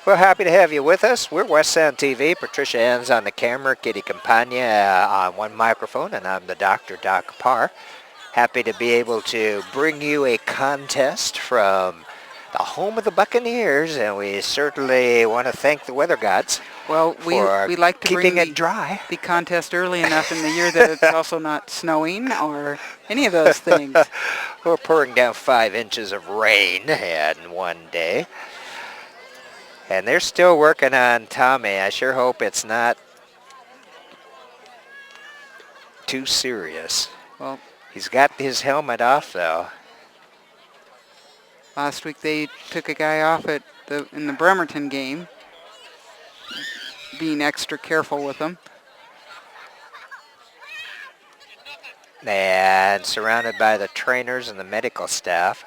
We're happy to have you with us. We're West Sound TV. Patricia Ann's on the camera, Kitty Campagna on one microphone, and I'm the Dr. Doc Parr. Happy to be able to bring you a contest from the home of the Buccaneers, and we certainly want to thank the weather gods. Well, for we like to keeping bring it dry. the contest early enough in the year that it's also not snowing or any of those things. We're pouring down 5 inches of rain in one day. And they're still working on Tommy. I sure hope it's not too serious. Well, He's got his helmet off, though. last week they took a guy off in the Bremerton game, being extra careful with him. And surrounded by the trainers and the medical staff.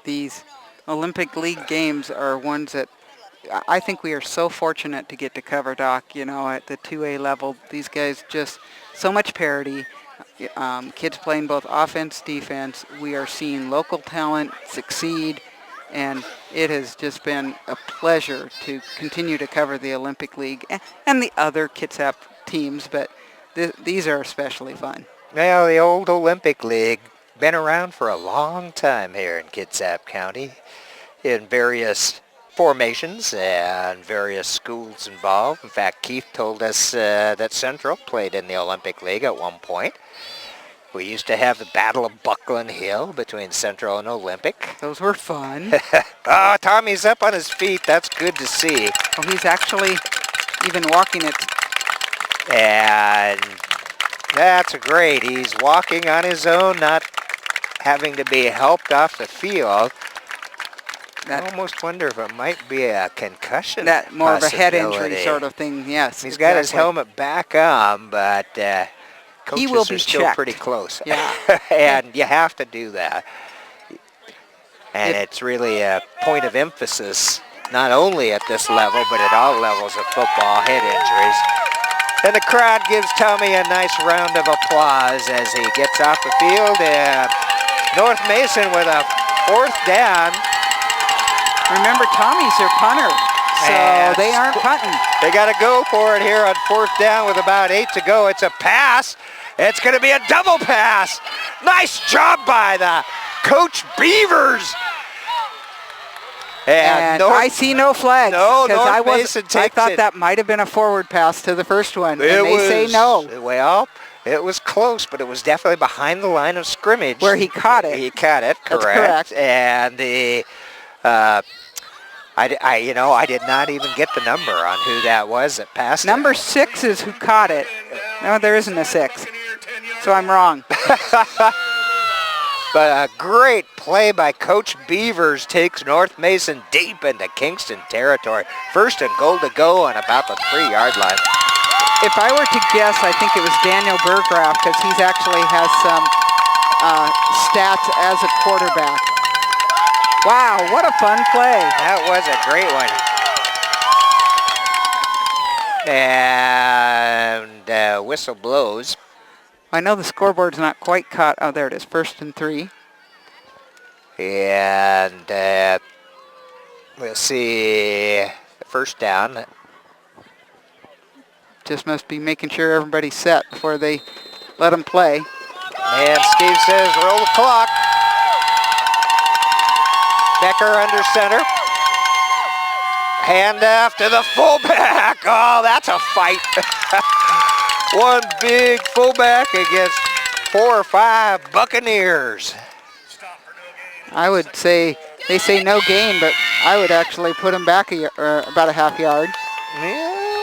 These Olympic League games are ones that I think we are so fortunate to get to cover, Doc, you know, at the 2A level. These guys just, so much parity. Kids playing both offense, defense. We are seeing local talent succeed, and it has just been a pleasure to continue to cover the Olympic League and the other Kitsap teams, but these are especially fun. Well, the old Olympic League, been around for a long time here in Kitsap County in various formations and various schools involved. In fact, Keith told us that Central played in the Olympic League at one point. We used to have the Battle of Buckland Hill between Central and Olympic. Those were fun. Oh, Tommy's up on his feet. That's good to see. Oh, he's actually even walking it. And that's great. He's walking on his own, not having to be helped off the field. I almost wonder if it might be a concussion. That more of a head injury possibility. sort of thing, yes. He's got his helmet back on, but coaches He will be are still checked. pretty close. Yeah. And you have to do that. And it's really a point of emphasis, not only at this level, but at all levels of football, head injuries. And the crowd gives Tommy a nice round of applause as he gets off the field. And North Mason with a 4th down. Remember, Tommy's their punter, so And they aren't punting. They got to go for it here on 4th down with about 8 to go. It's a pass. It's going to be a double pass. Nice job by the Coach Beavers. And I see no flags. No, 'cause North Mason I takes thought it. that might have been a forward pass to the first one, and It they say no. Well, it was close, but it was definitely behind the line of scrimmage. Where he caught it. He caught it, That's correct. correct. And the, I did not even get the number on who that was that passed Number it. 6 is who caught it. No, there isn't a 6, so I'm wrong. But a great play by Coach Beavers takes North Mason deep into Kingston territory. 1st and goal to go on about the 3-yard line. If I were to guess, I think it was Daniel Burgraff, because he's actually has some stats as a quarterback. Wow, what a fun play. That was a great one. And whistle blows. I know the scoreboard's not quite caught. Oh, there it is, 1st and 3. And we'll see the 1st down. Just must be making sure everybody's set before they let them play. And Steve says, roll the clock. Becker under center. Handoff to the fullback. Oh, that's a fight. One big fullback against 4 or 5 Buccaneers. I would say, they say no gain, but I would actually put them back about a half yard. Yeah.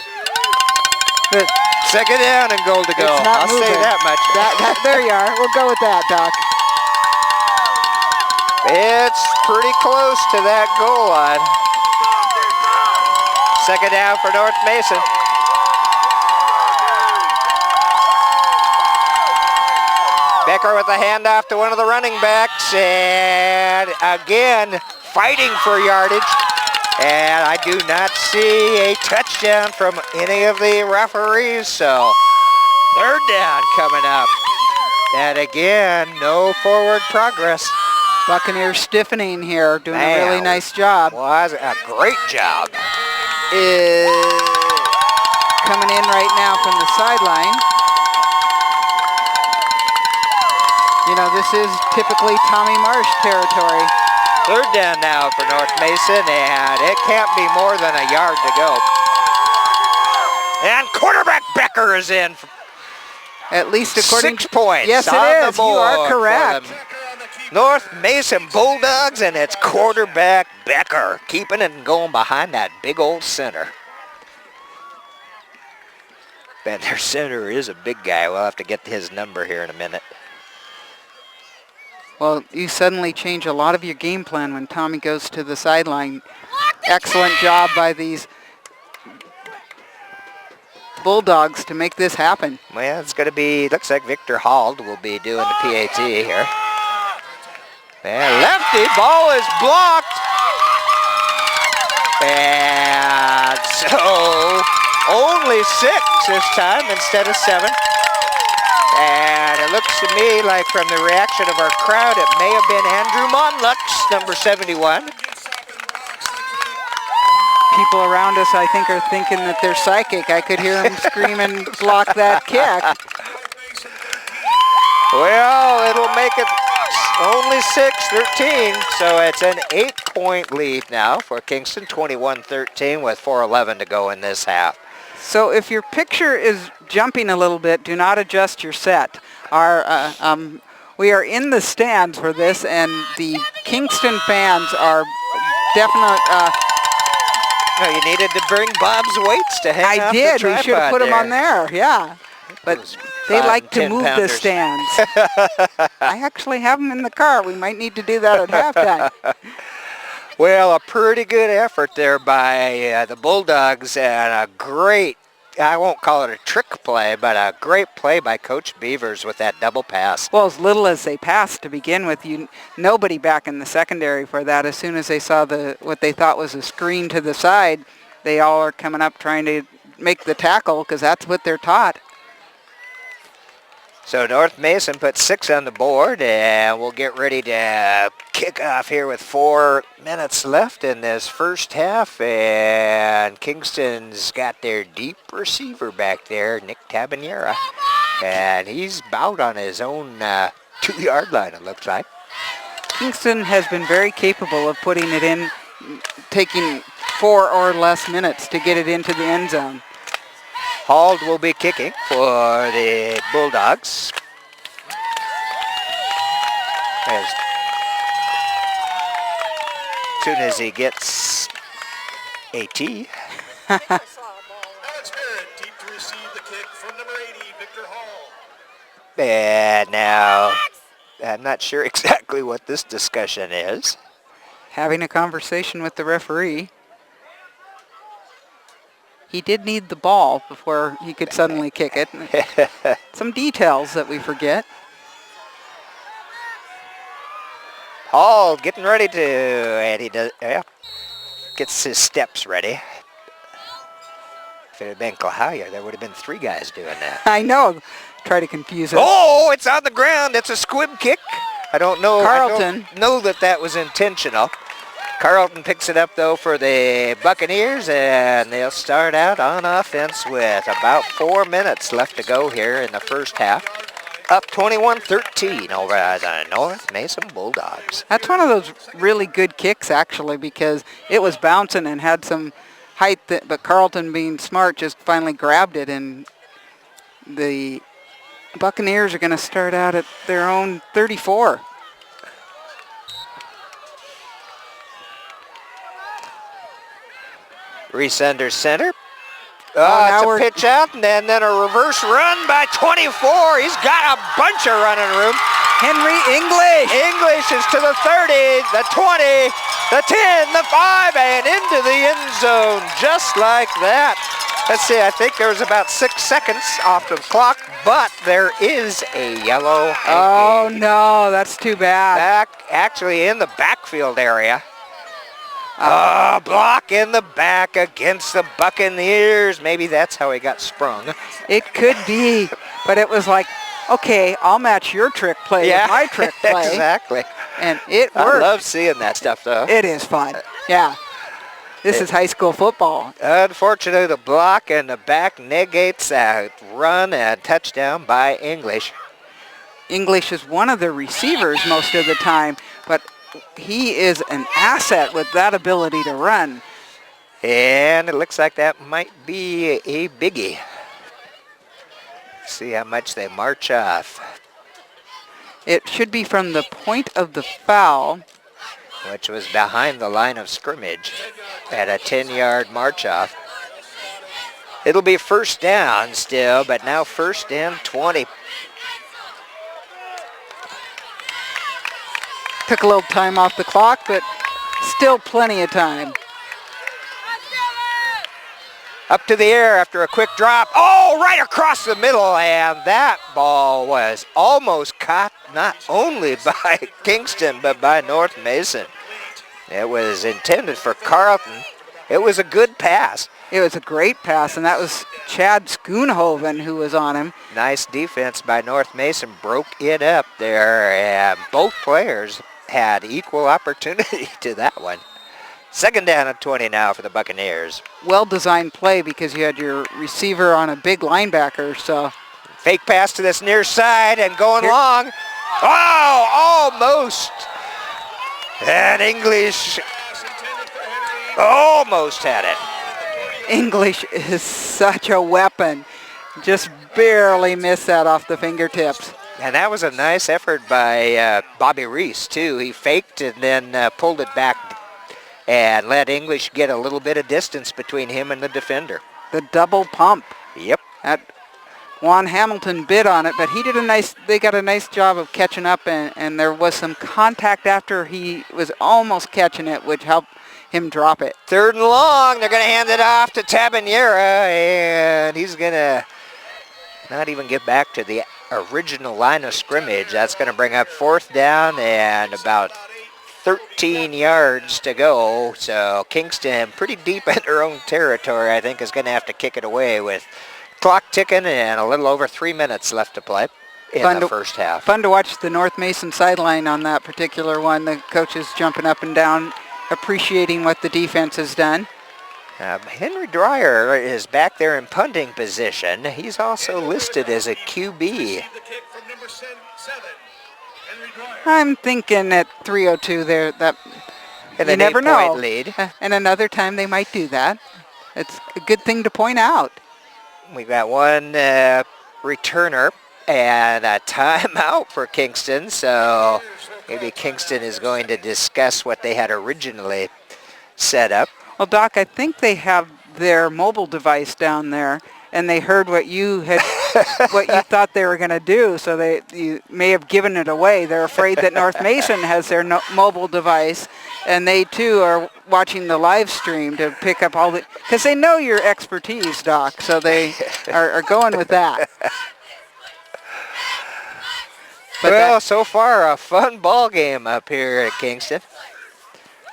But 2nd down and goal to go. it's not I'll say moving. that much. There you are. We'll go with that, Doc. It's pretty close to that goal line. 2nd down for North Mason. Becker with a handoff to one of the running backs, and again, fighting for yardage. And I do not see a touchdown from any of the referees, so 3rd down coming up. And again, no forward progress. Buccaneers stiffening here, doing a really Man, nice job. Was a great job. Coming in right now from the sideline. You know, this is typically Tommy Marsh territory. Third down now for North Mason, and it can't be more than a yard to go. And quarterback Becker is in. At least according 6 points. Yes, on it the is. You are board for correct. the North Mason Bulldogs, and it's quarterback Becker keeping it and going behind that big old center. And their center is a big guy. We'll have to get his number here in a minute. Well, you suddenly change a lot of your game plan when Tommy goes to the sideline. Excellent job by these Bulldogs to make this happen. Well, it's going to be, looks like Victor Hald will be doing the PAT here. And lefty, ball is blocked. And so only 6 this time instead of 7. And it looks to me like from the reaction of our crowd, it may have been Andrew Monlux, number 71. People around us, I think, are thinking that they're psychic. I could hear them scream and block that kick. Well, it'll make it only 6-13, so it's an 8-point lead now for Kingston, 21-13 with 4:11 to go in this half. So if your picture is jumping a little bit, do not adjust your set. We are in the stands for this, and the Kingston fans are definitely... No, you needed to bring Bob's weights to hang I off did. the We should have tripod put them there. on there, yeah. But they 5 like and to 10 move the pounders. stands. I actually have them in the car. We might need to do that at halftime. Well, a pretty good effort there by the Bulldogs, and a great, I won't call it a trick play, but a great play by Coach Beavers with that double pass. Well, as little as they passed to begin with, nobody back in the secondary for that. As soon as they saw what they thought was a screen to the side, they all are coming up trying to make the tackle because that's what they're taught. So North Mason put 6 on the board, and we'll get ready to kick off here with 4 minutes left in this first half. And Kingston's got their deep receiver back there, Nick Tabanera, and he's about on his own 2-yard line, it looks like. Kingston has been very capable of putting it in, taking 4 or less minutes to get it into the end zone. Hald will be kicking for the Bulldogs. As soon as he gets a tee. Let's hear it. Deep to receive the kick from number 80, Victor Hall. And now, I'm not sure exactly what this discussion is. Having a conversation with the referee. He did need the ball before he could suddenly kick it. Some details that we forget. Hall getting ready to, and he does, yeah, gets his steps ready. If it had been Klahaya, there would have been 3 guys doing that. I know. Try to confuse it. Oh, it's on the ground. It's a squib kick. I don't know. Carlton. I don't know that was intentional. Carlton picks it up, though, for the Buccaneers, and they'll start out on offense with about 4 minutes left to go here in the first half. Up 21-13 over the North Mason Bulldogs. That's one of those really good kicks, actually, because it was bouncing and had some height, but Carlton, being smart, just finally grabbed it, and the Buccaneers are going to start out at their own 34. Reese under center. now It's a we're- pitch out, and then a reverse run by 24. He's got a bunch of running room. Henry English. English is to the 30, the 20, the 10, the 5, and into the end zone just like that. Let's see, I think there's about 6 seconds off the clock, but there is a yellow. Oh, hanging no, that's too bad. back, actually in the backfield area. Block in the back against the Buccaneers. Maybe that's how he got sprung. It could be, but it was like, okay, I'll match your trick play with my trick play. Exactly. And it I worked. love seeing that stuff, though. It is fun. Yeah. This is high school football. Unfortunately, the block in the back negates a run and touchdown by English. English is one of the receivers most of the time, but he is an asset with that ability to run. And it looks like that might be a biggie. See how much they march off. It should be from the point of the foul. Which was behind the line of scrimmage at a 10-yard march off. It'll be first down still, but now first and 20. Took a little time off the clock, but still plenty of time. Up to the air after a quick drop. Oh, right across the middle, and that ball was almost caught not only by Kingston, but by North Mason. It was intended for Carleton. It was a good pass. It was a great pass, and that was Chad Schoonhoven who was on him. Nice defense by North Mason, broke it up there, and both players had equal opportunity to that one. Second down and 20 now for the Buccaneers. Well-designed play because you had your receiver on a big linebacker, so. Fake pass to this near side and going long. Oh, almost. And English almost had it. English is such a weapon. Just barely missed that off the fingertips. And that was a nice effort by Bobby Reese, too. He faked and then pulled it back and let English get a little bit of distance between him and the defender. The double pump. Yep. Juan Hamilton bid on it, but they got a nice job of catching up, and there was some contact after he was almost catching it, which helped him drop it. Third and long. They're going to hand it off to Tabanera, and he's going to not even get back to the original line of scrimmage. That's going to bring up fourth down and about 13 yards to go. So Kingston, pretty deep in their own territory, I think is going to have to kick it away with clock ticking and a little over 3 minutes left to play in the first half. Fun to watch the North Mason sideline on that particular one. The coaches jumping up and down, appreciating what the defense has done. Henry Dreyer is back there in punting position. He's also listed as a QB. I'm thinking at 3:02 there that and you never know. Lead. And another time they might do that. It's a good thing to point out. We've got one returner and a timeout for Kingston. So maybe Kingston is going to discuss what they had originally set up. Well, Doc, I think they have their mobile device down there, and they heard what you had, what you thought they were going to do, so you may have given it away. They're afraid that North Mason has their mobile device, and they too are watching the live stream to pick up all the, because they know your expertise, Doc, so they are going with that. But well, so far a fun ball game up here at Kingston.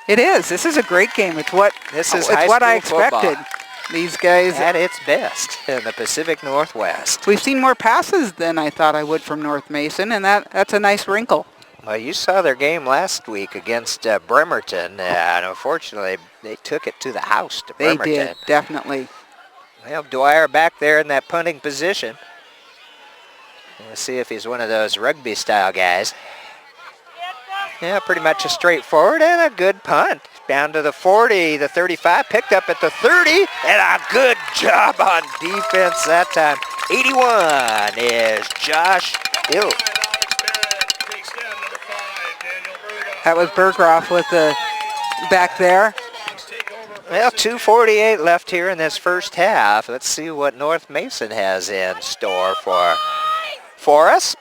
It is. This is a great game. It's what I expected. Football. These guys at its best in the Pacific Northwest. We've seen more passes than I thought I would from North Mason, and that's a nice wrinkle. Well, you saw their game last week against Bremerton, and unfortunately they took it to the house to Bremerton. They did, definitely. Well, Dwyer back there in that punting position. Let's see if he's one of those rugby-style guys. Yeah, pretty much a straightforward and a good punt. Down to the 40, the 35, picked up at the 30, and a good job on defense that time. 81 is Josh Hill. That was Berghoff with the back there. Well, 2:48 left here in this first half. Let's see what North Mason has in store for us.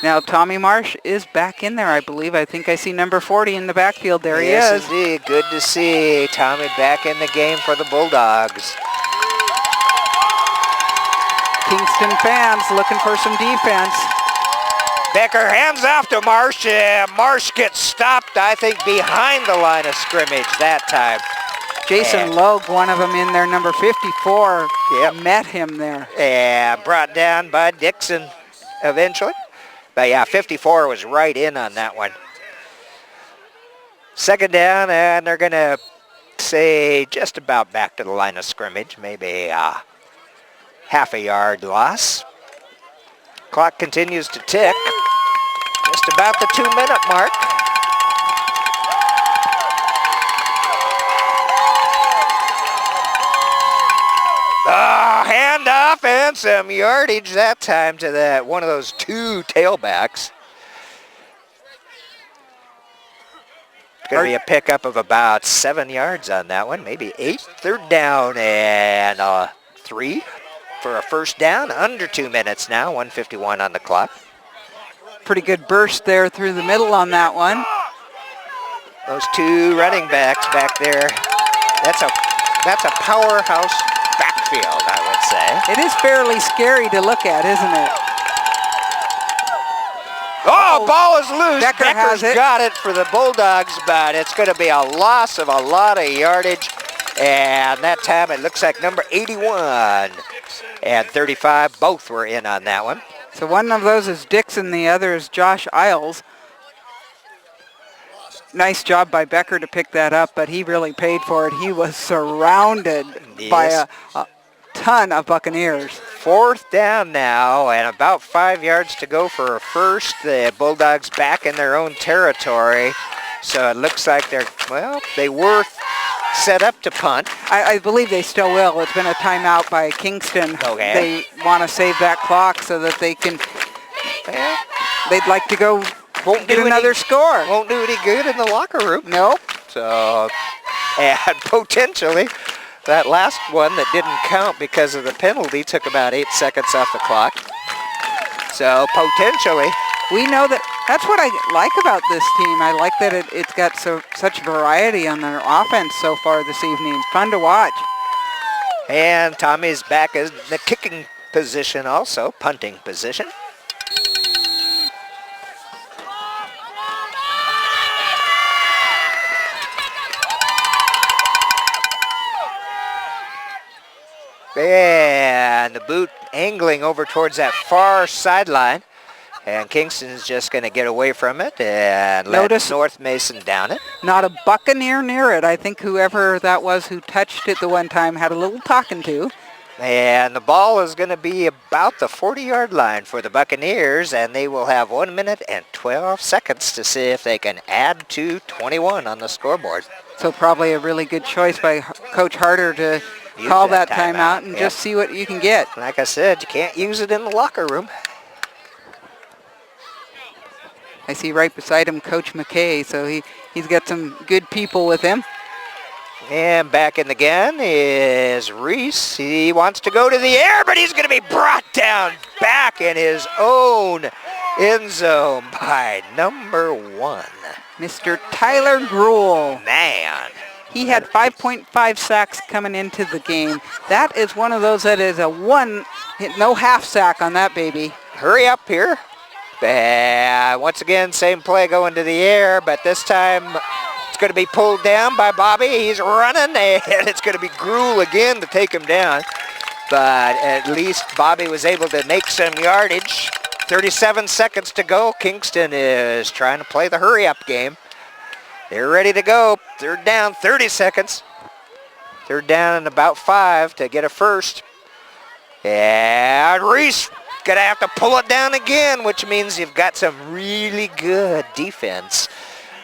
Now Tommy Marsh is back in there, I believe. I think I see number 40 in the backfield. There he is. Yes, indeed. Good to see Tommy back in the game for the Bulldogs. Kingston fans looking for some defense. Becker hands off to Marsh. Marsh gets stopped, I think, behind the line of scrimmage that time. Jason Logue, one of them in there, number 54, met him there. And brought down by Dixon eventually. But yeah, 54 was right in on that one. Second down, and they're going to say just about back to the line of scrimmage, maybe half a yard loss. Clock continues to tick. Just about the 2-minute mark. Hand off and some yardage that time to that one of those two tailbacks. Going to be a pickup of about 7 yards on that one, maybe 8. Third down and 3 for a first down. Under 2 minutes now, 1:51 on the clock. Pretty good burst there through the middle on that one. Those two running backs back there, that's a powerhouse backfield, I would say. It is fairly scary to look at, isn't it? Oh, ball is loose. Becker has Becker's it. got it for the Bulldogs, but it's going to be a loss of a lot of yardage. And that time it looks like number 81 and 35 both were in on that one. So one of those is Dixon, the other is Josh Isles. Nice job by Becker to pick that up, but he really paid for it. He was surrounded by a ton of Buccaneers. Fourth down now and about 5 yards to go for a first. The Bulldogs back in their own territory. So it looks like they were set up to punt. I believe they still will. It's been a timeout by Kingston. Okay. They want to save that clock so that they can, they'd like to go get another score. Won't do any good in the locker room. Nope. So, and potentially, that last one that didn't count because of the penalty took about 8 seconds off the clock. So, potentially. We know that's what I like about this team. I like that it's got such variety on their offense so far this evening. Fun to watch. And Tommy's back in the kicking position also, punting position. And the boot angling over towards that far sideline. And Kingston's just going to get away from it and let North Mason down it. Not a Buccaneer near it. I think whoever that was who touched it the one time had a little talking to. And the ball is going to be about the 40-yard line for the Buccaneers, and they will have 1 minute and 12 seconds to see if they can add to 21 on the scoreboard. So probably a really good choice by Coach Harder to call that timeout and just see what you can get. Like I said, you can't use it in the locker room. I see right beside him Coach McKay, so he's got some good people with him. And back in the gun is Reese. He wants to go to the air, but he's going to be brought down back in his own end zone by number 1. Mr. Tyler Gruel. Man. He had 5.5 sacks coming into the game. That is one of those that is no half sack on that baby. Hurry up here. Once again, same play going to the air, but this time it's going to be pulled down by Bobby. He's running, and it's going to be Gruel again to take him down. But at least Bobby was able to make some yardage. 37 seconds to go. Kingston is trying to play the hurry-up game. They're ready to go. Third down, 30 seconds. Third down and about 5 to get a first. And Reese going to have to pull it down again, which means you've got some really good defense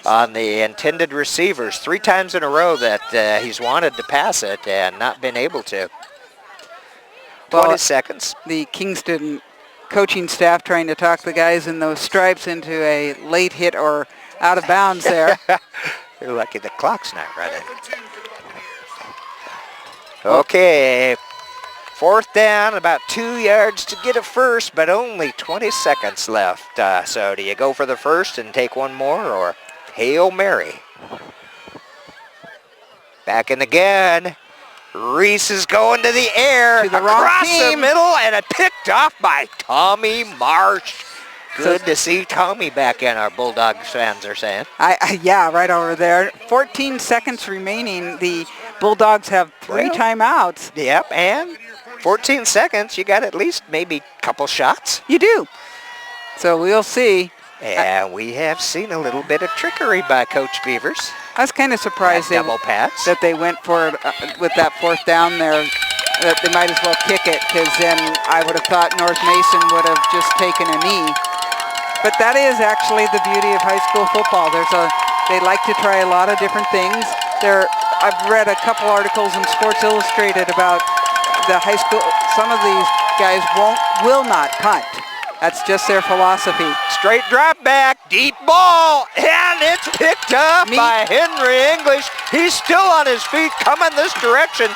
on the intended receivers. 3 times in a row that he's wanted to pass it and not been able to. 20 seconds. The Kingston coaching staff trying to talk the guys in those stripes into a late hit or out of bounds there. You're lucky the clock's not running. Okay. Fourth down, about 2 yards to get a first, but only 20 seconds left. So do you go for the first and take one more, or Hail Mary? Back in again. Reese is going to the air, across the middle, and it picked off by Tommy Marsh. Good to see Tommy back in, our Bulldogs fans are saying. Yeah, right over there. 14 seconds remaining. The Bulldogs have 3 timeouts. Yep, and 14 seconds, you got at least maybe a couple shots. You do. So we'll see. And we have seen a little bit of trickery by Coach Beavers. I was kind of surprised that they went for it with that fourth down there, that they might as well kick it, because then I would have thought North Mason would have just taken a knee. But that is actually the beauty of high school football. They like to try a lot of different things. I've read a couple articles in Sports Illustrated about the high school. Some of these guys will not punt. That's just their philosophy. Straight drop back, deep ball, and it's picked up by Henry English. He's still on his feet, coming this direction.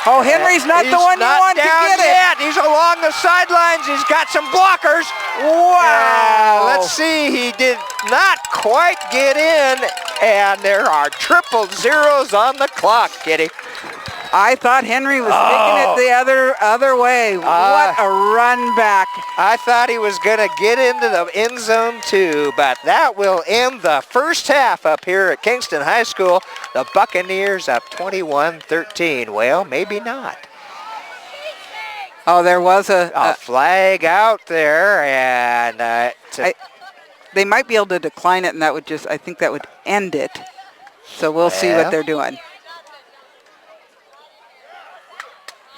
Oh, Henry's not the one you want to get it. Yet. He's along the sidelines. He's got some blockers. Wow. Let's see. He did not quite get in, and there are triple zeros on the clock, Kitty. I thought Henry was taking it the other way. What a run back. I thought he was going to get into the end zone too, but that will end the first half up here at Kingston High School. The Buccaneers up 21-13. Well, maybe not. Oh, there was a flag out there, and they might be able to decline it, and I think that would end it. So we'll see what they're doing.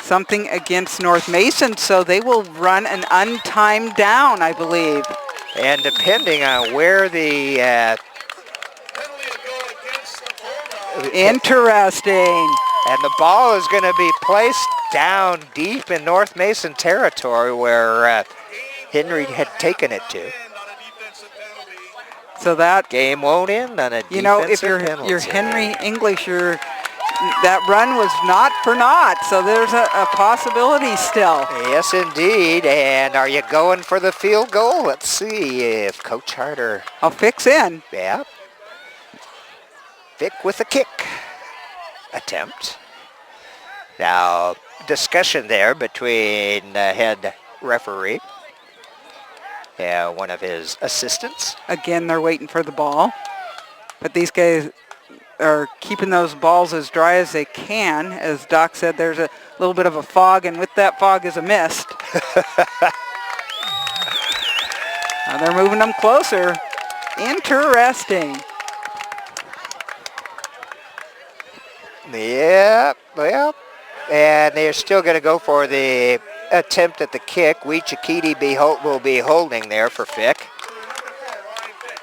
Something against North Mason, so they will run an untimed down, I believe. And depending on where the... Interesting. And the ball is going to be placed down deep in North Mason territory where Henry had taken it to. So that game won't end on a defensive penalty. If you're Henry English, that run was not for naught, so there's a possibility still. Yes, indeed. And are you going for the field goal? Let's see if Coach Harder... I'll fix in. Yeah. Vic with a kick attempt. Now, discussion there between the head referee and one of his assistants. Again, they're waiting for the ball. But these guys are keeping those balls as dry as they can. As Doc said, there's a little bit of a fog, and with that fog is a mist. Now they're moving them closer. Interesting. Yeah, well, and they're still going to go for the attempt at the kick. Weechakiti will be holding there for Fick.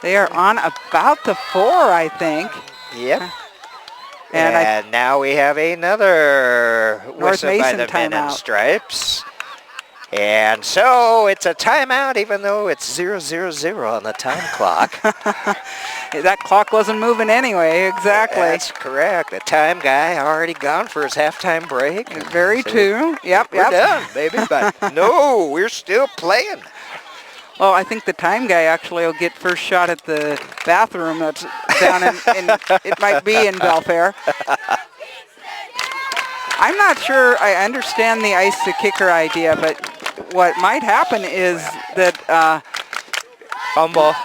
They are on about the 4, I think. Yep. And now we have another whistle by the men in stripes. And so it's a timeout, even though it's 0-0-0 on the time clock. That clock wasn't moving anyway, exactly. That's correct. The time guy already gone for his halftime break. Very true. Yep, we're done, baby. But no, we're still playing. Well, I think the time guy actually will get first shot at the bathroom that's down in it might be in Belfair. I'm not sure I understand the ice the kicker idea, but what might happen is that fumble.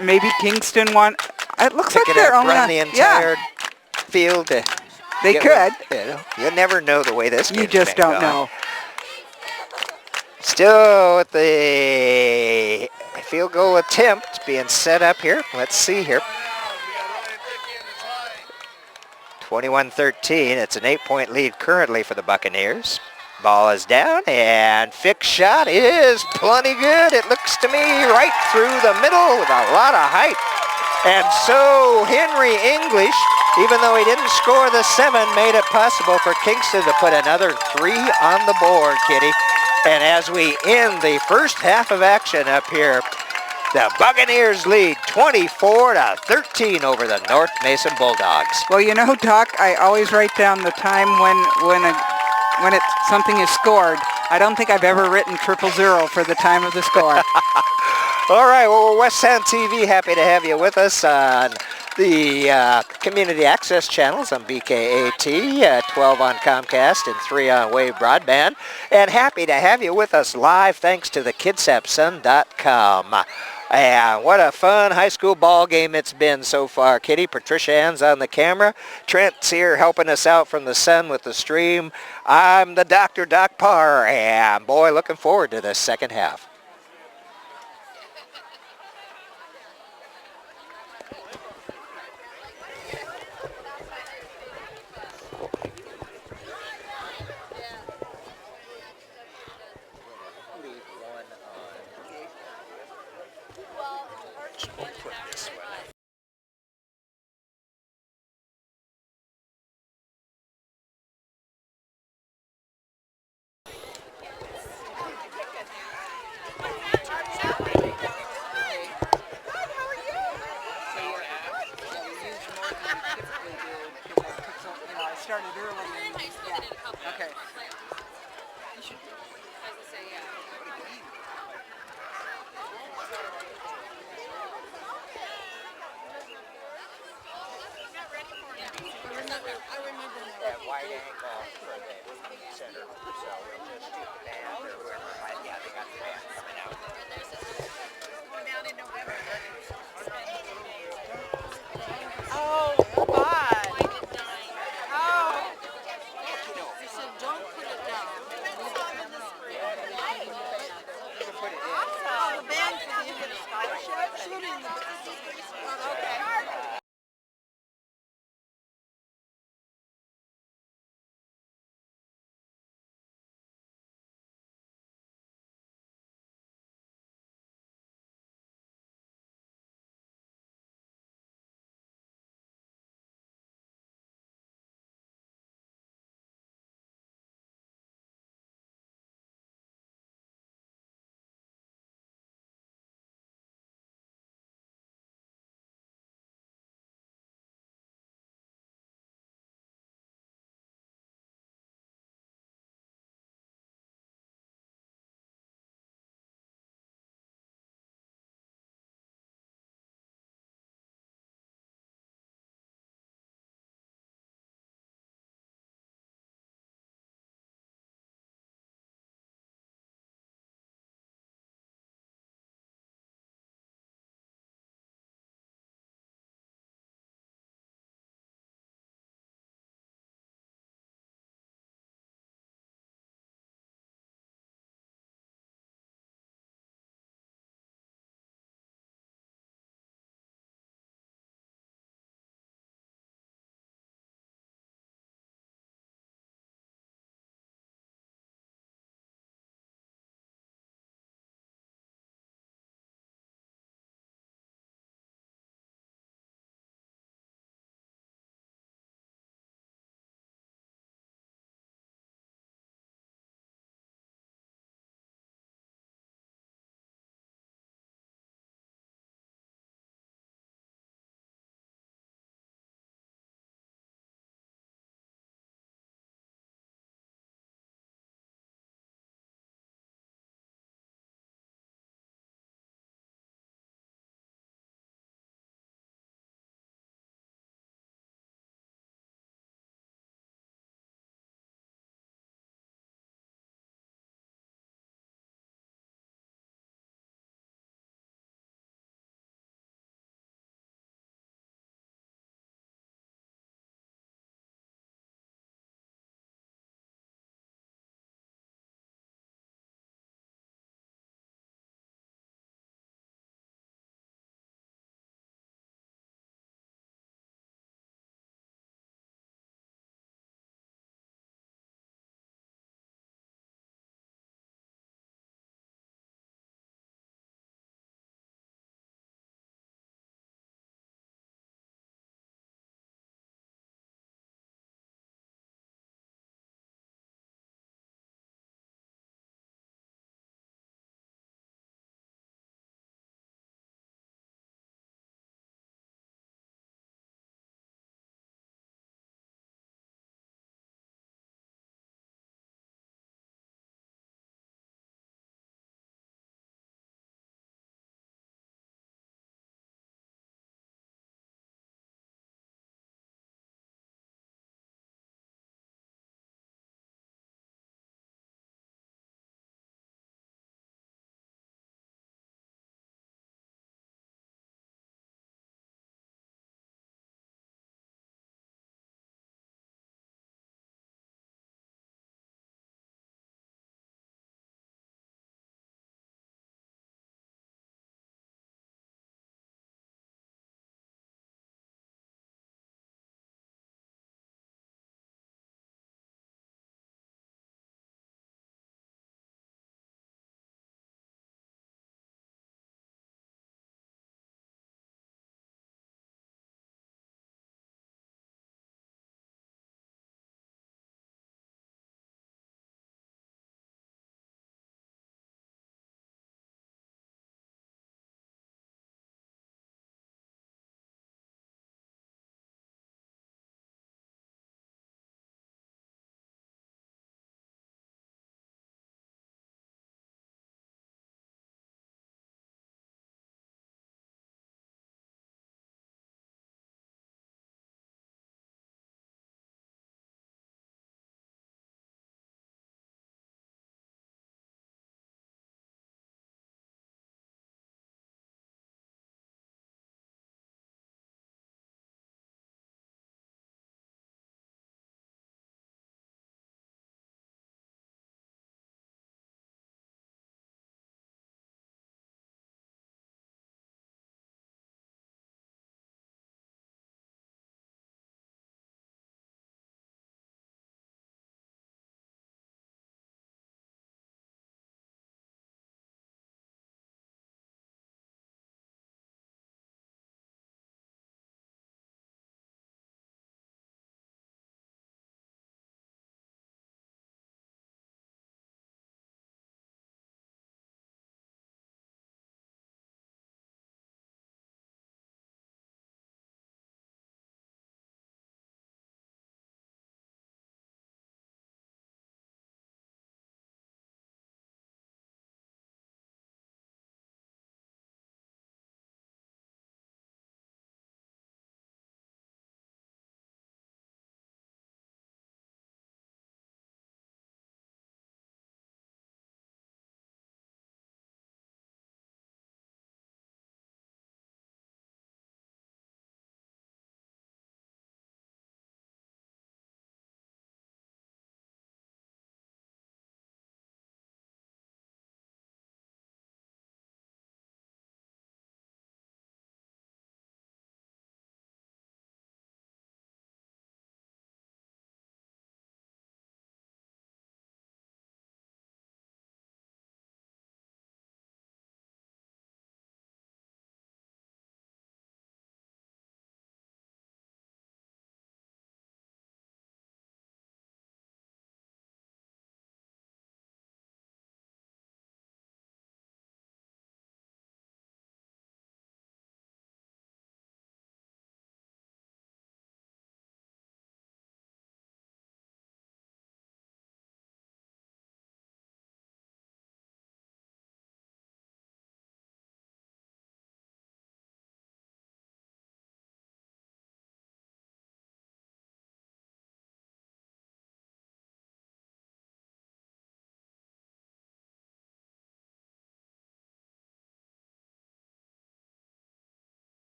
Maybe Kingston won. It looks like they're only run the entire field. They could. You never know the way this game. You just don't know. Still with the field goal attempt being set up here. Let's see here. 21-13. It's an 8-point lead currently for the Buccaneers. Ball is down, and Fick's shot is plenty good. It looks to me right through the middle with a lot of height. And so Henry English, even though he didn't score the 7, made it possible for Kingston to put another 3 on the board, Kitty. And as we end the first half of action up here, the Buccaneers lead 24-13 over the North Mason Bulldogs. Well, you know, Doc, I always write down the time when something is scored. I don't think I've ever written 000 for the time of the score. All right, well, we're West Sound TV. Happy to have you with us on the community access channels on BKAT, 12 on Comcast and 3 on Wave Broadband. And happy to have you with us live thanks to the KidsAppSun.com. And what a fun high school ball game it's been so far, Kitty. Patricia Ann's on the camera. Trent's here helping us out from the sun with the stream. I'm the Dr. Doc Parr, and boy, looking forward to this second half. typically do because I took some, you know, I started early. And, yeah. Okay. You should. I remember That wide angle for the center. So we'll just do the band or whoever. Yeah, they got the band coming out. Going down in November. Oh, God. Oh. She said, don't put it down. Awesome. The band, did you get a scholarship? Shooting the Okay.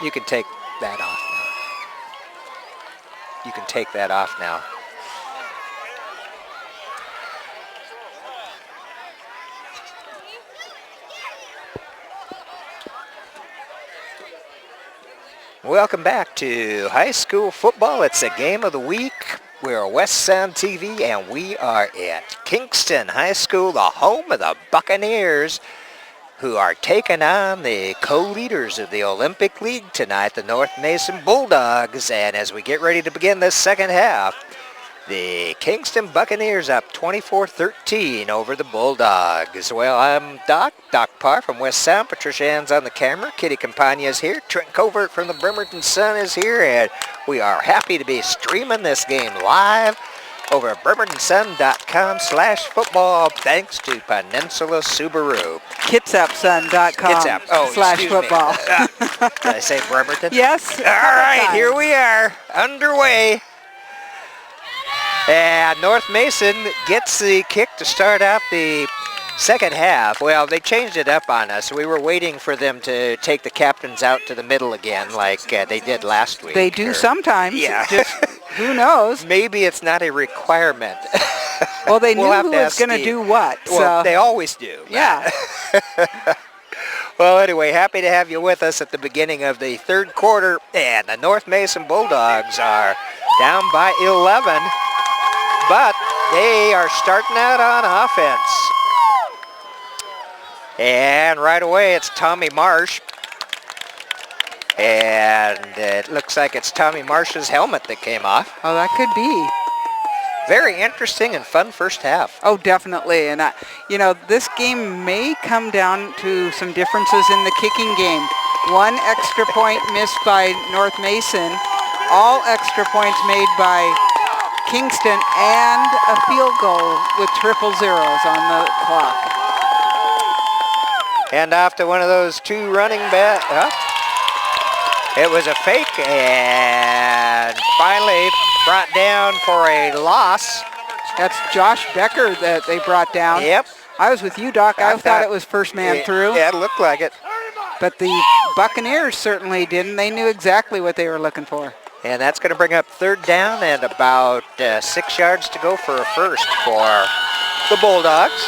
You can take that off now. You can take that off now. Welcome back to high school football. It's a game of the week. We're West Sound TV, and we are at Kingston High School, the home of the Buccaneers, who are taking on the co-leaders of the Olympic League tonight, the North Mason Bulldogs. And as we get ready to begin this second half, the Kingston Buccaneers up 24-13 over the Bulldogs. Well, I'm Doc Parr from West Sound. Patricia Ann's on the camera. Kitty Campagna's here. Trent Covert from the Bremerton Sun is here. And we are happy to be streaming this game live over at bremertonsun.com/football, thanks to Peninsula Subaru. Kitsapsun.com/football. Did I say Bremerton? Yes. All right, here we are, underway. And North Mason gets the kick to start out the second half. Well, they changed it up on us. We were waiting for them to take the captains out to the middle again like they did last week. They do sometimes. Yeah. Just, who knows? Maybe it's not a requirement. Well, they knew We'll have who to was ask going to Steve. do what. Well, So, they always do. yeah. Well, anyway, happy to have you with us at the beginning of the third quarter. And the North Mason Bulldogs are down by 11. But they are starting out on offense. And right away, it's Tommy Marsh. And it looks like it's Tommy Marsh's helmet that came off. Oh, that could be. Very interesting and fun first half. Oh, definitely. And, this game may come down to some differences in the kicking game. One extra point missed by North Mason. All extra points made by Kingston, and a field goal with triple zeros on the clock. And off to one of those two running backs. It was a fake, and finally brought down for a loss. That's Josh Becker that they brought down. Yep. I was with you, Doc. I thought it was first man through. Yeah, it looked like it. But the Buccaneers certainly didn't. They knew exactly what they were looking for. And that's going to bring up third down and about 6 yards to go for a first for the Bulldogs.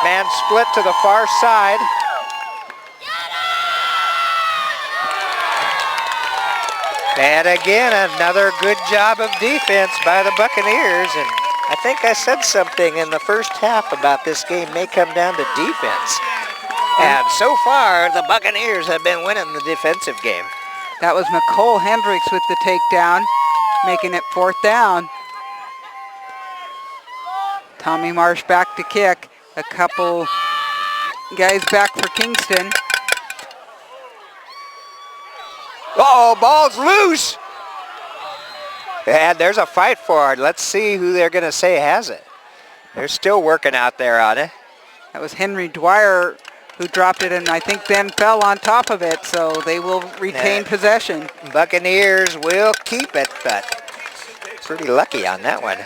Man split to the far side. And again, another good job of defense by the Buccaneers. And I think I said something in the first half about this game may come down to defense. And so far, the Buccaneers have been winning the defensive game. That was Nicole Hendricks with the takedown, making it fourth down. Tommy Marsh back to kick. A couple guys back for Kingston. Uh-oh, ball's loose. And there's a fight for it. Let's see who they're going to say has it. They're still working out there on it. That was Henry Dwyer who dropped it, and I think Ben fell on top of it, so they will retain possession. Buccaneers will keep it, but pretty lucky on that one.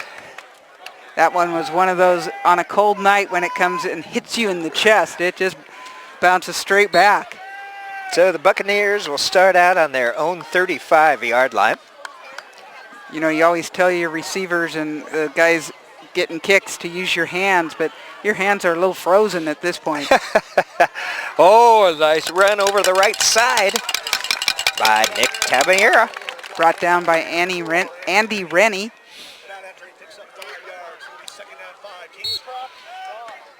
That one was one of those on a cold night when it comes and hits you in the chest. It just bounces straight back. So the Buccaneers will start out on their own 35-yard line. You know, you always tell your receivers and the guys getting kicks to use your hands, but your hands are a little frozen at this point. Oh, a nice run over the right side by Nick Tabanera. Brought down by Andy Rennie.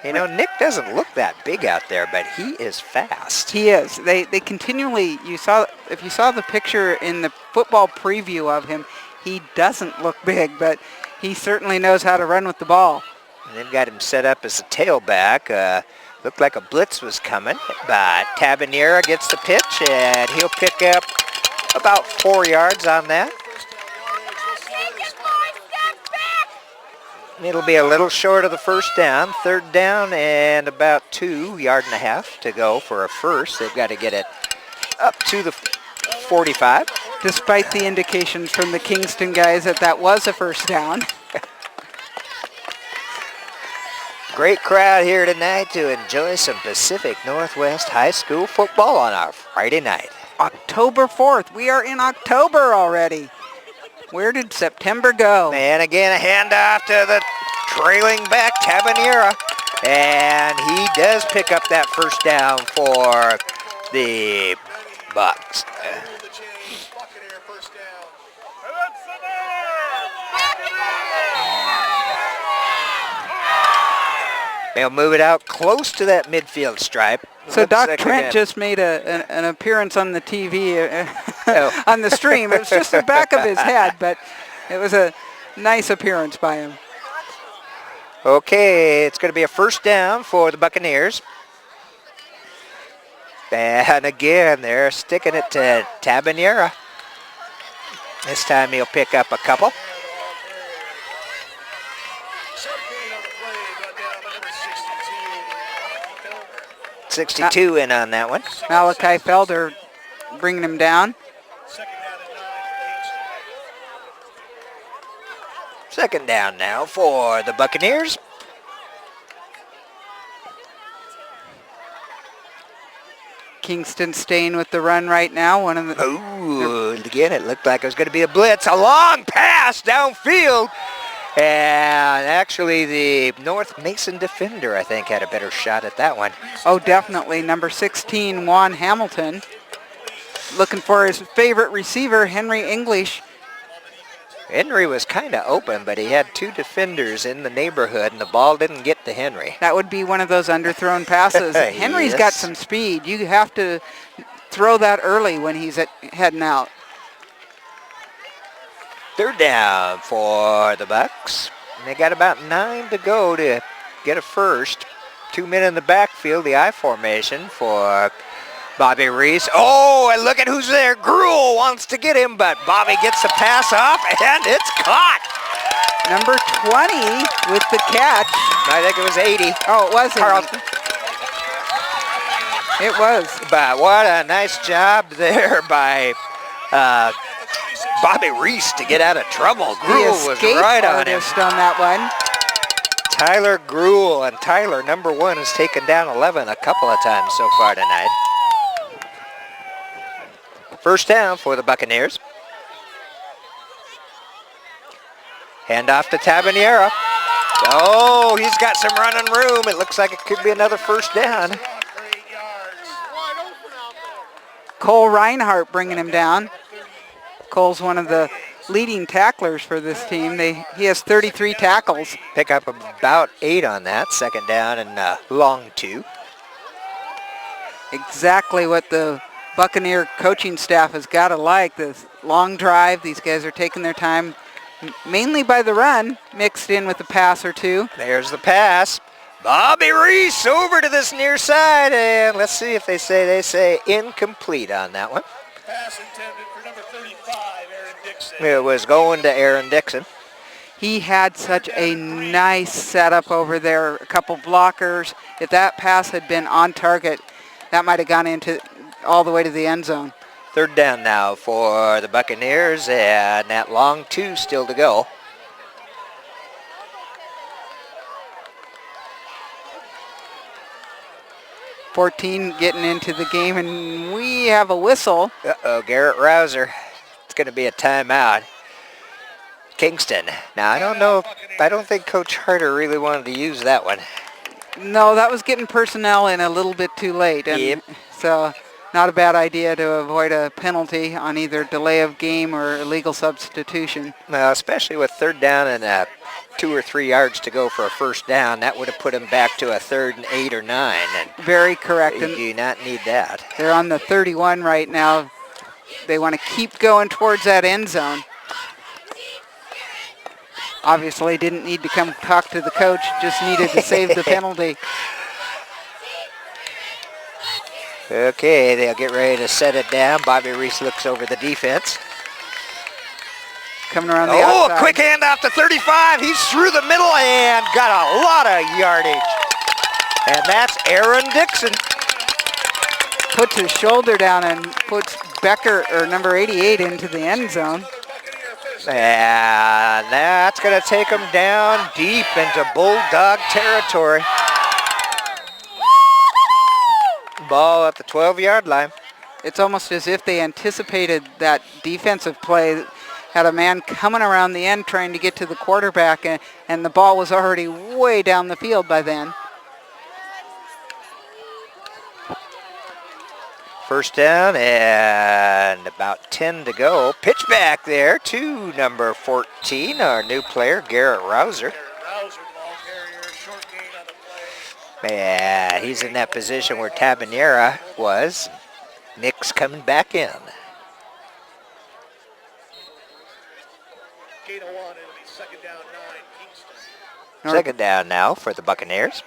You know, Nick doesn't look that big out there, but he is fast. He is. They continually, if you saw the picture in the football preview of him, he doesn't look big, but he certainly knows how to run with the ball. And they've got him set up as a tailback. Looked like a blitz was coming, but Tabanera gets the pitch, and he'll pick up about 4 yards on that. It'll be a little short of the first down. Third down and about 2.5 yards to go for a first. They've got to get it up to the 45. Despite the indications from the Kingston guys that was a first down. Great crowd here tonight to enjoy some Pacific Northwest High School football on our Friday night. October 4th. We are in October already. Where did September go? And again, a handoff to the trailing back Tabanera. And he does pick up that first down for the Bucks. Rule the change. Buccaneer first down. They'll move it out close to that midfield stripe. So Looks Doc like Trent they're just made an appearance on the TV, Oh. on the stream. It was just the back of his head, but it was a nice appearance by him. Okay, it's going to be a first down for the Buccaneers. And again, they're sticking it to Tabanera. This time he'll pick up a couple. Short gain on the play, brought down by number 62. 62 in on that one. Malachi Felder bringing him down. Second down and 9 for Kingston. Second down now for the Buccaneers. Kingston staying with the run right now. One of the Ooh, again, it looked like it was going to be a blitz. A long pass downfield. And actually, the North Mason defender, I think, had a better shot at that one. Oh, definitely. Number 16, Juan Hamilton. Looking for his favorite receiver, Henry English. Henry was kind of open, but he had two defenders in the neighborhood, and the ball didn't get to Henry. That would be one of those underthrown passes. Henry's got Yes. some speed. You have to throw that early when he's heading out. Third down for the Bucks. And they got about 9 to go to get a first. 2 men in the backfield, the I formation for Bobby Reese. Oh, and look at who's there. Gruel wants to get him, but Bobby gets the pass off, and it's caught. Number 20 with the catch. I think it was 80. Oh, it was Carlton. It was. But what a nice job there by Bobby Reese to get out of trouble. The Gruel was escape right on him. artist on that one. Tyler Gruel, and Tyler, number 1, has taken down 11 a couple of times so far tonight. First down for the Buccaneers. Hand off to Tabanera. Oh, he's got some running room. It looks like it could be another first down. For 8 yards. Wide open out there. Cole Reinhardt bringing him down. Cole's one of the leading tacklers for this team. He has 33 tackles. Pick up about 8 on that. Second down and long 2. Exactly what the Buccaneer coaching staff has got to like. This long drive. These guys are taking their time, mainly by the run, mixed in with the pass or two. There's the pass. Bobby Reese over to this near side, and let's see if they say incomplete on that one. Pass intended for number 35, Aaron Dixon. It was going to Aaron Dixon. He had such a nice setup over there, a couple blockers. If that pass had been on target, that might have gone into all the way to the end zone. Third down now for the Buccaneers, and that long 2 still to go. .14 getting into the game, and we have a whistle. Uh-oh, Garrett Rouser. It's going to be a timeout. Kingston. Now, I don't think Coach Harder really wanted to use that one. No, that was getting personnel in a little bit too late. And Yep. So not a bad idea to avoid a penalty on either delay of game or illegal substitution. Well, especially with third down and 2 or 3 yards to go for a first down, that would have put him back to a 3rd and 8 or 9. And Very correct. you And do not need that. they're on the 31 right now. They want to keep going towards that end zone. Obviously didn't need to come talk to the coach, just needed to save the penalty. Okay, they'll get ready to set it down. Bobby Reese looks over the defense. Coming around the Oh, outside. a quick handoff to 35. He's through the middle and got a lot of yardage. And that's Aaron Dixon. Puts his shoulder down and puts Becker, or number 88, into the end zone. Buccaneer first And that's going to take them down deep into Bulldog territory. Ball at the 12-yard line. It's almost as if they anticipated that defensive play, had a man coming around the end trying to get to the quarterback, and the ball was already way down the field by then. First down and about 10 to go. Pitch back there to number 14, our new player, Garrett Rouser. Rouser, ball carrier, short gain on the play. Yeah, he's in that position where Tabanera was. Nick's coming back in. Gain of 1, it'll be second down 9, Kingston. Second down now for the Buccaneers.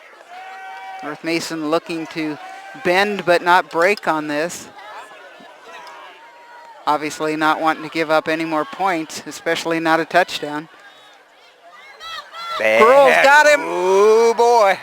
North Mason looking to bend but not break on this. Obviously not wanting to give up any more points, especially not a touchdown. Gruel's got him. Oh, boy.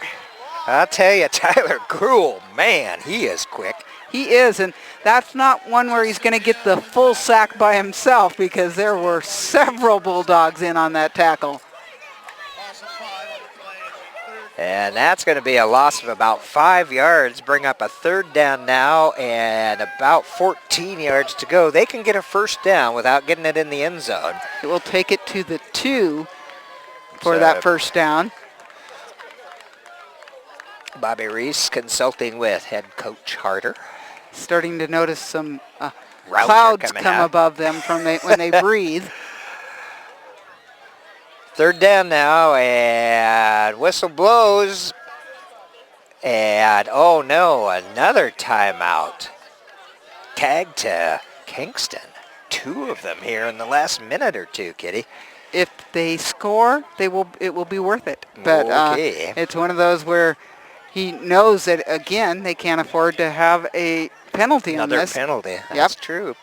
I'll tell you, Tyler Gruel, man, he is quick. He is, and that's not one where he's going to get the full sack by himself because there were several Bulldogs in on that tackle. Loss of 5 on the play. And that's going to be a loss of about 5 yards, bring up a third down now and about 14 yards to go. They can get a first down without getting it in the end zone. It will take it to the 2 for that first down. Bobby Reese consulting with head coach Harder. Starting to notice some Rouser clouds coming come out. above them from when they breathe. Third down now, and whistle blows. And, oh no, another timeout. Tag to Kingston. 2 of them here in the last minute or two, Kitty. If they score, it will be worth it. But Okay. it's one of those where he knows that, again, they can't afford to have a penalty on Another this. penalty. That's true.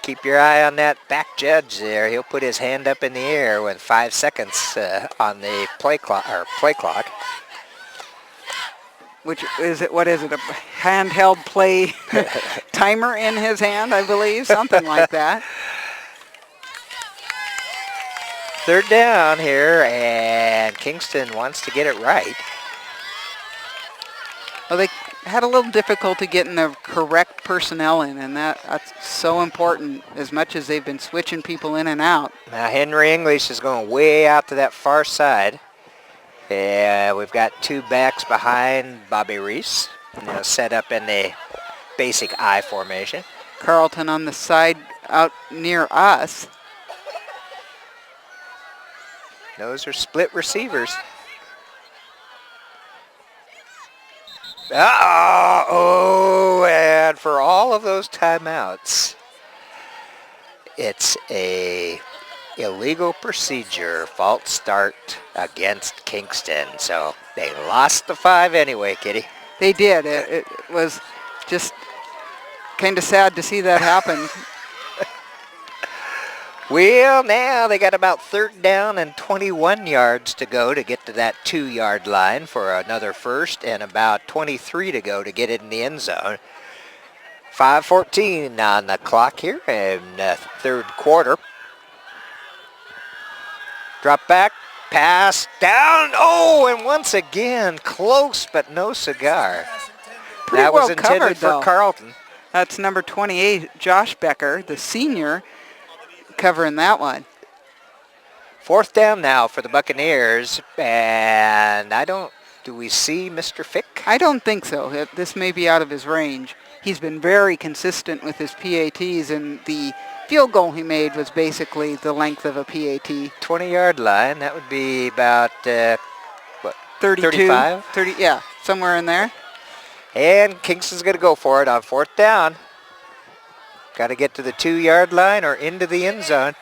Keep your eye on that back judge there. He'll put his hand up in the air with 5 seconds on the play clock. Which is it? What is it? A handheld play timer in his hand, I believe, something like that. Third down here, and Kingston wants to get it right. Well, they had a little difficulty getting the correct personnel in, and that's so important as much as they've been switching people in and out. Now Henry English is going way out to that far side. We've got 2 backs behind Bobby Reese, set up in the basic I formation. Carlton on the side out near us. Those are split receivers. And for all of those timeouts, it's a illegal procedure, false start against Kingston. So they lost the 5 anyway, Kitty. They did. It was just kind of sad to see that happen. Well, now they got about third down and 21 yards to go to get to that 2-yard line for another first, and about 23 to go to get it in the end zone. 5:14 on the clock here in the third quarter. Drop back, pass, down, and once again, close but no cigar. Pretty that well was intended covered, for though. Carlton. That's number 28, Josh Becker, the senior, covering that one. Fourth down now for the Buccaneers, and do we see Mr. Fick? I don't think so. This may be out of his range. He's been very consistent with his PATs, and the field goal he made was basically the length of a PAT. 20-yard line, that would be about, 32, 35? 30, yeah, somewhere in there. And Kingston's going to go for it on fourth down. Got to get to the 2-yard line or into the end zone.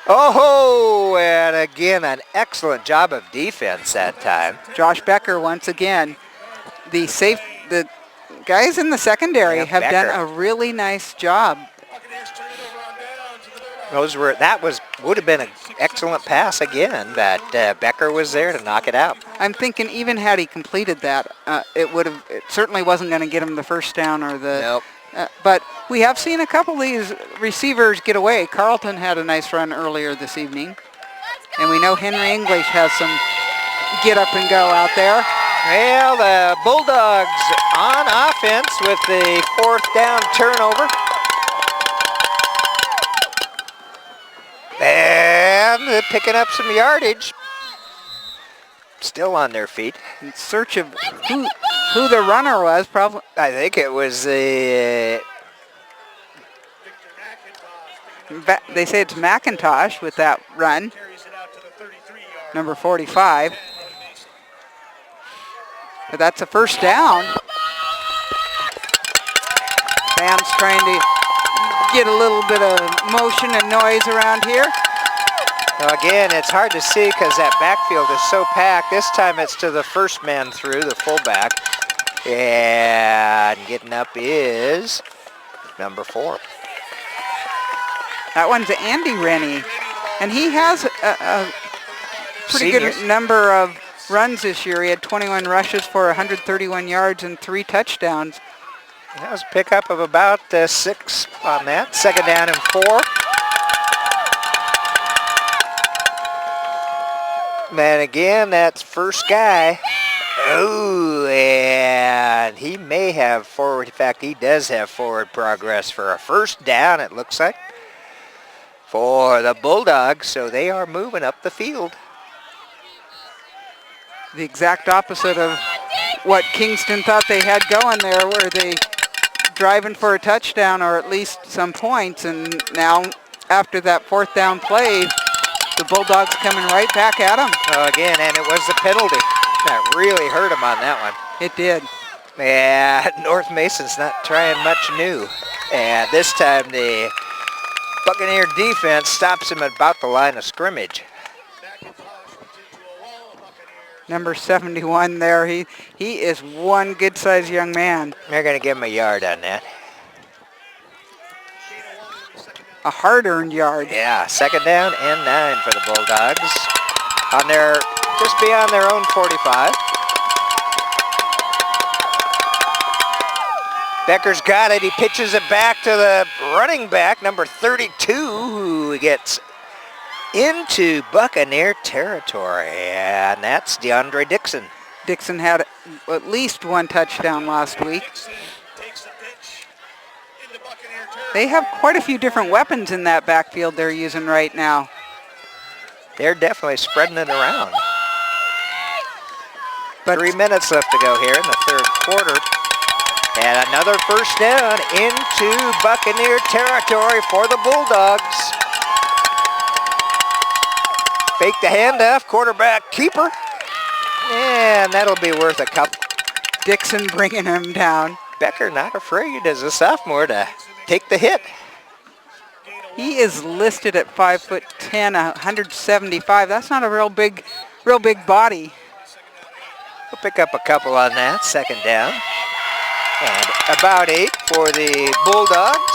And again, an excellent job of defense that time. Josh Becker once again. The guys in the secondary have done a really nice job. Buccaneers turn it over on down to the That would have been an excellent pass again, but Becker was there to knock it out. I'm thinking even had he completed that, it certainly wasn't going to get him the first down or the But we have seen a couple of these receivers get away. Carlton had a nice run earlier this evening. And we know Henry English has some get up and go out there. Well, the Bulldogs on offense with the 4th down turnover. And they're picking up some yardage. Still on their feet. In search of who the runner was, probably. I think it was the... They say it's McIntosh with that run. Carries it out to the 33-yard. Number 45. But that's a first down. Sam's trying to get a little bit of motion and noise around here. Now again, it's hard to see because that backfield is so packed. This time it's to the first man through, the fullback. And getting up is number 4. That one's Andy Rennie. And he has a pretty Senior. good number of runs this year. He had 21 rushes for 131 yards and 3 touchdowns. That was a pickup of about 6 on that. 2nd down and 4. And again, that's first guy. Oh, and he may have forward. In fact, he does have forward progress for a first down, it looks like, for the Bulldogs. So they are moving up the field. The exact opposite of what Kingston thought they had going there, where they driving for a touchdown or at least some points. And now, after that 4th down play, the Bulldogs coming right back at them. Oh, again, and it was the penalty that really hurt him on that one. It did. Yeah, North Mason's not trying much new. And this time the Buccaneer defense stops him at about the line of scrimmage. Number 71 there. He is one good-sized young man. They're going to give him a yard on that. A hard-earned yard. Yeah, 2nd down and 9 for the Bulldogs. On their, just beyond their own 45. Becker's got it. He pitches it back to the running back, number 32, who gets into Buccaneer territory, and that's DeAndre Dixon. Dixon had at least 1 touchdown last week. Takes the pitch into Buccaneer territory. They have quite a few different weapons in that backfield they're using right now. They're definitely spreading it around. But 3 minutes left to go here in the 3rd quarter. And another first down into Buccaneer territory for the Bulldogs. Fake the handoff, quarterback keeper. And that'll be worth a couple. Dixon bringing him down. Becker not afraid as a sophomore to take the hit. He is listed at 5'10", 175. That's not a real big body. We'll pick up a couple on that, 2nd down. And about 8 for the Bulldogs.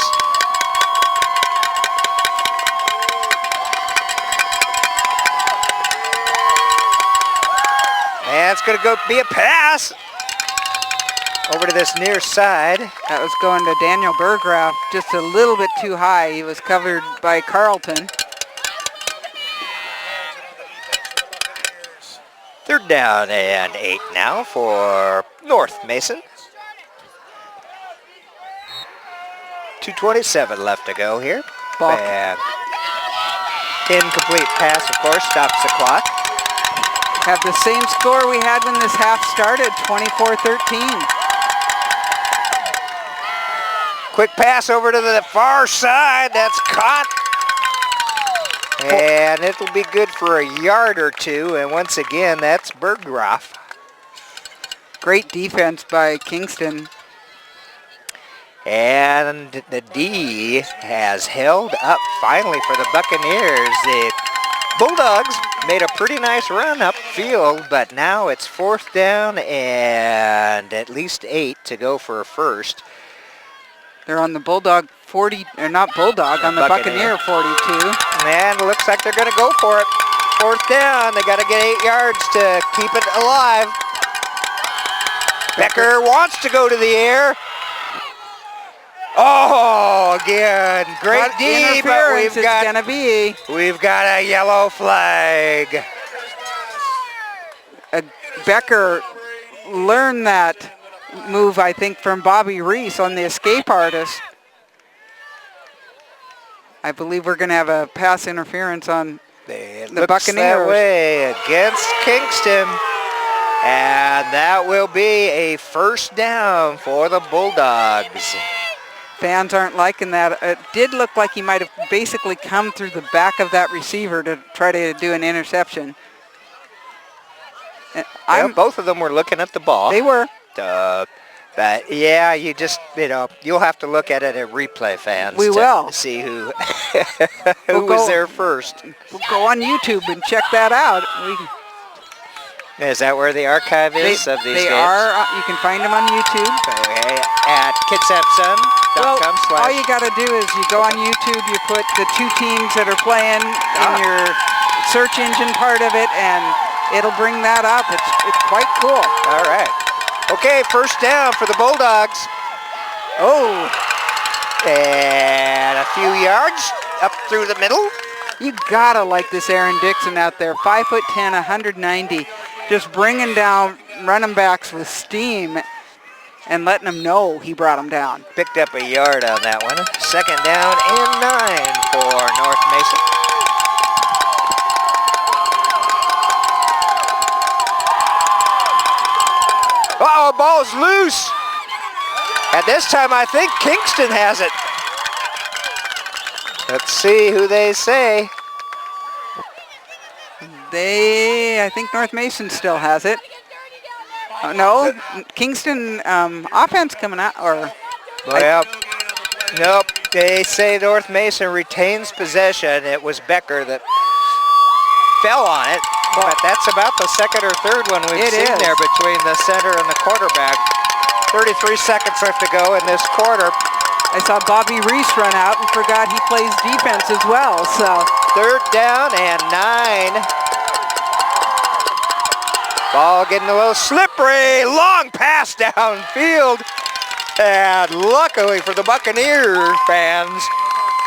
And it's going to go be a pass over to this near side. That was going to Daniel Burgraff just a little bit too high. He was covered by Carlton. 3rd down and 8 now for North Mason. 2:27 left to go here. Ball. And incomplete pass, of course, stops the clock. Have the same score we had when this half started, 24-13. Quick pass over to the far side. That's caught. And it'll be good for a yard or 2. And once again, that's Burgraff. Great defense by Kingston. And the D has held up finally for the Buccaneers. The Bulldogs made a pretty nice run upfield, but now it's 4th down and at least 8 to go for a first. They're on the Bulldog 40, or not Bulldog, on the Buccaneer 42. And it looks like they're going to go for it. 4th down, they got to get 8 yards to keep it alive. Becker wants to go to the air. Oh, again, great What D, but interference it's gonna be. we've got a yellow flag. Becker learned that move, I think, from Bobby Reese on the escape artist. I believe we're going to have a pass interference on It the looks Buccaneers. that way against Kingston. And that will be a first down for the Bulldogs. Fans aren't liking that. It did look like he might have basically come through the back of that receiver to try to do an interception. Both of them were looking at the ball. They were. But yeah, you just, you'll have to look at it at replay, fans. We will. See who We'll was go- there first. We'll go on YouTube and check that out. Is that where the archive is of these They games? are. You can find them on YouTube. Okay, at kidsapsun.com/. All you got to do is you go on YouTube, you put the two teams that are playing in your search engine part of it, and it'll bring that up. It's quite cool. All right. Okay, first down for the Bulldogs. Oh, And a few yards up through the middle. you gotta like this Aaron Dixon out there, 5'10", 190, just bringing down running backs with steam and letting them know he brought them down. Picked up a yard on that one. Second down and 9 for North Mason. Uh-oh, ball's loose. And this time I think Kingston has it. Let's see who they say. I think North Mason still has it. No, Kingston offense coming out, or Well, nope. They say North Mason retains possession. It was Becker that fell on it. But that's about the second or third one we've It seen is. there between the center and the quarterback. 33 seconds left to go in this quarter. I saw Bobby Reese run out and forgot he plays defense as well. So Third down and 9. Ball getting a little slippery. Long pass downfield. And luckily for the Buccaneer fans,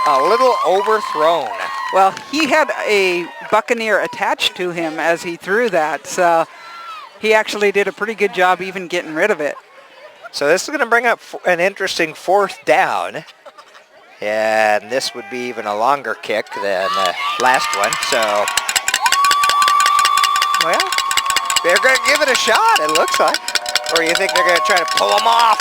a little overthrown. well, he had a Buccaneer attached to him as he threw that. So he actually did a pretty good job even getting rid of it. So this is going to bring up an interesting fourth down. And this would be even a longer kick than the last one. So, well, they're going to give it a shot, it looks like. Or you think they're going to try to pull them off?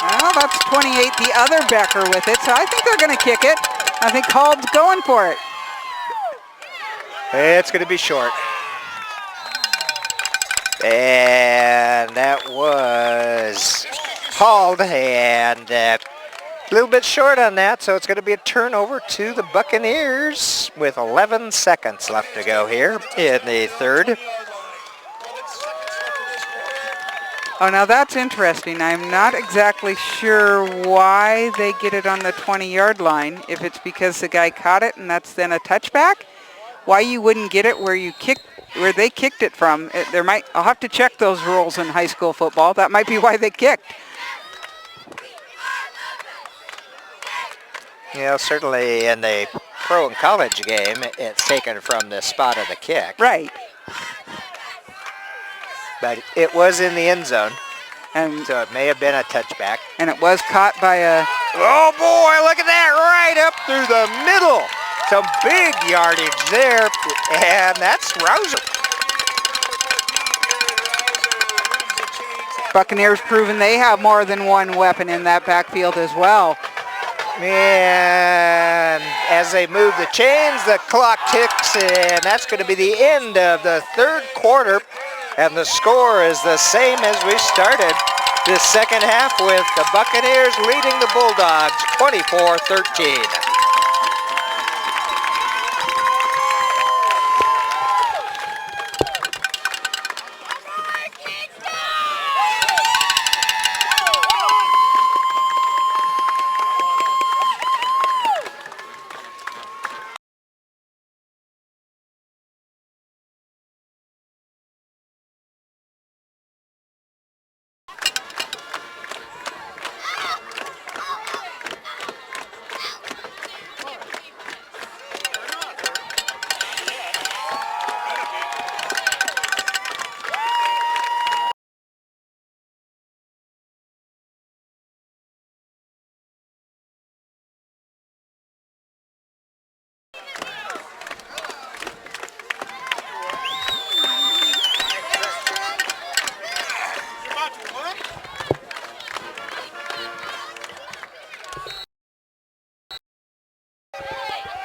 Well, that's 28, the other Becker with it. So I think they're going to kick it. I think Hall's going for it. It's going to be short. And that was hauled, and a little bit short on that, so it's going to be a turnover to the Buccaneers with 11 seconds left to go here in the third. Oh, now that's interesting. I'm not exactly sure why they get it on the 20-yard line. If it's because the guy caught it and that's then a touchback, why you wouldn't get it where they kicked it from. I'll have to check those rules in high school football. That might be why they kicked. Yeah, certainly in the pro and college game, it's taken from the spot of the kick. Right. But it was in the end zone, And so it may have been a touchback. and it was caught by a Oh boy, look at that, right up through the middle. Some big yardage there, and that's Rouser. Buccaneers proving they have more than one weapon in that backfield as well. And as they move the chains, the clock ticks, and that's going to be the end of the third quarter. And the score is the same as we started this second half, with the Buccaneers leading the Bulldogs 24-13.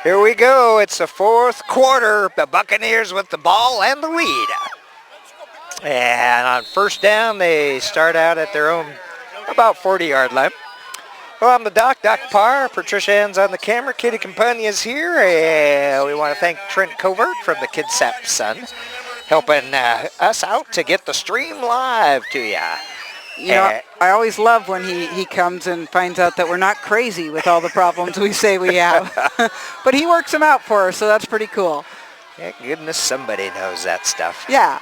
Here we go. It's the fourth quarter. The Buccaneers with the ball and the lead. And on first down, they start out at their own about 40-yard line. Well, I'm the Doc Parr. Patricia Ann's on the camera. Kitty Campagna is here. And we want to thank Trent Covert from the Kidsap Sun, helping us out to get the stream live to you. You know, I always love when he comes and finds out that we're not crazy with all the problems we say we have. But he works them out for us, so that's pretty cool. Thank goodness somebody knows that stuff. Yeah.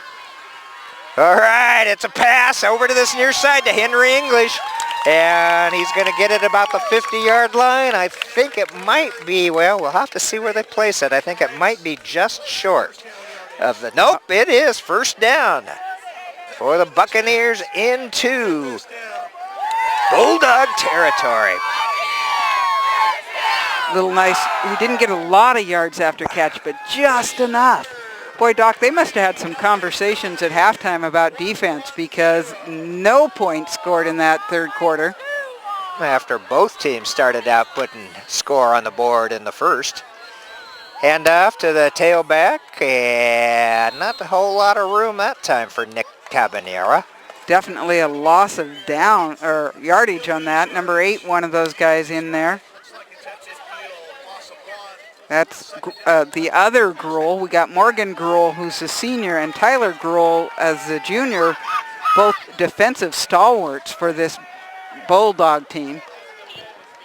All right, it's a pass over to this near side to Henry English. And he's going to get it about the 50-yard line. I think it might be, well, we'll have to see where they place it. I think it might be just short of the, nope, it is first down for the Buccaneers into Bulldog territory. Little nice, he didn't get a lot of yards after catch, but just enough. Boy, Doc, they must have had some conversations at halftime about defense because no points scored in that third quarter. After both teams started out putting score on the board in the first. Hand off to the tailback, and not a whole lot of room that time for Nick Cabanera. Definitely a loss of down or yardage on that. Number 8, one of those guys in there. That's the other Gruhl. We got Morgan Gruhl, who's a senior, and Tyler Gruhl as the junior, both defensive stalwarts for this Bulldog team.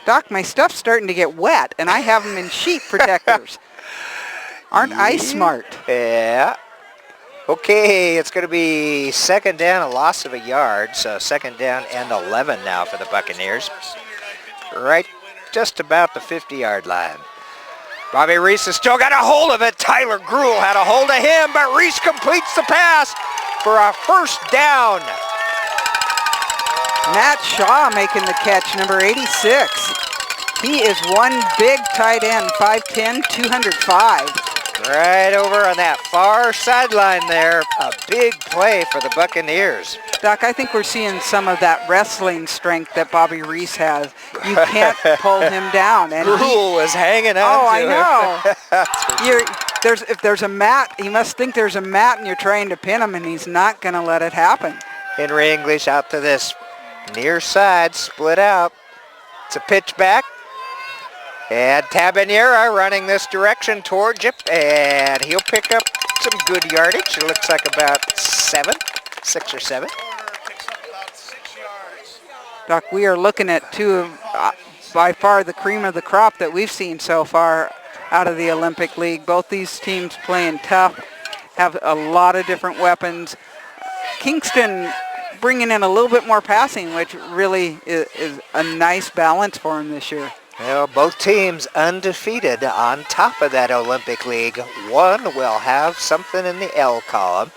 Doc, my stuff's starting to get wet, and I have them in sheet protectors. Aren't I smart? Yeah. Okay, it's going to be second down, a loss of a yard, so second down and 11 now for the Buccaneers. Right just about the 50-yard line. Bobby Reese has still got a hold of it. Tyler Gruhl had a hold of him, but Reese completes the pass for a first down. Matt Shaw making the catch, number 86. He is one big tight end, 5'10", 205. Right over on that far sideline there. A big play for the Buccaneers. Doc, I think we're seeing some of that wrestling strength that Bobby Reese has. You can't pull him down. And Gruhl was hanging on Oh, to I him. know. If there's a mat, he must think there's a mat and you're trying to pin him, and he's not going to let it happen. Henry English out to this near side, split out. It's a pitch back. And Tabanera running this direction towards Jip, and he'll pick up some good yardage. It looks like about 6 or 7. Doc, we are looking at two of, by far, the cream of the crop that we've seen so far out of the Olympic League. Both these teams playing tough, have a lot of different weapons. Kingston bringing in a little bit more passing, which really is a nice balance for them this year. Well, both teams undefeated on top of that Olympic League. One will have something in the L column.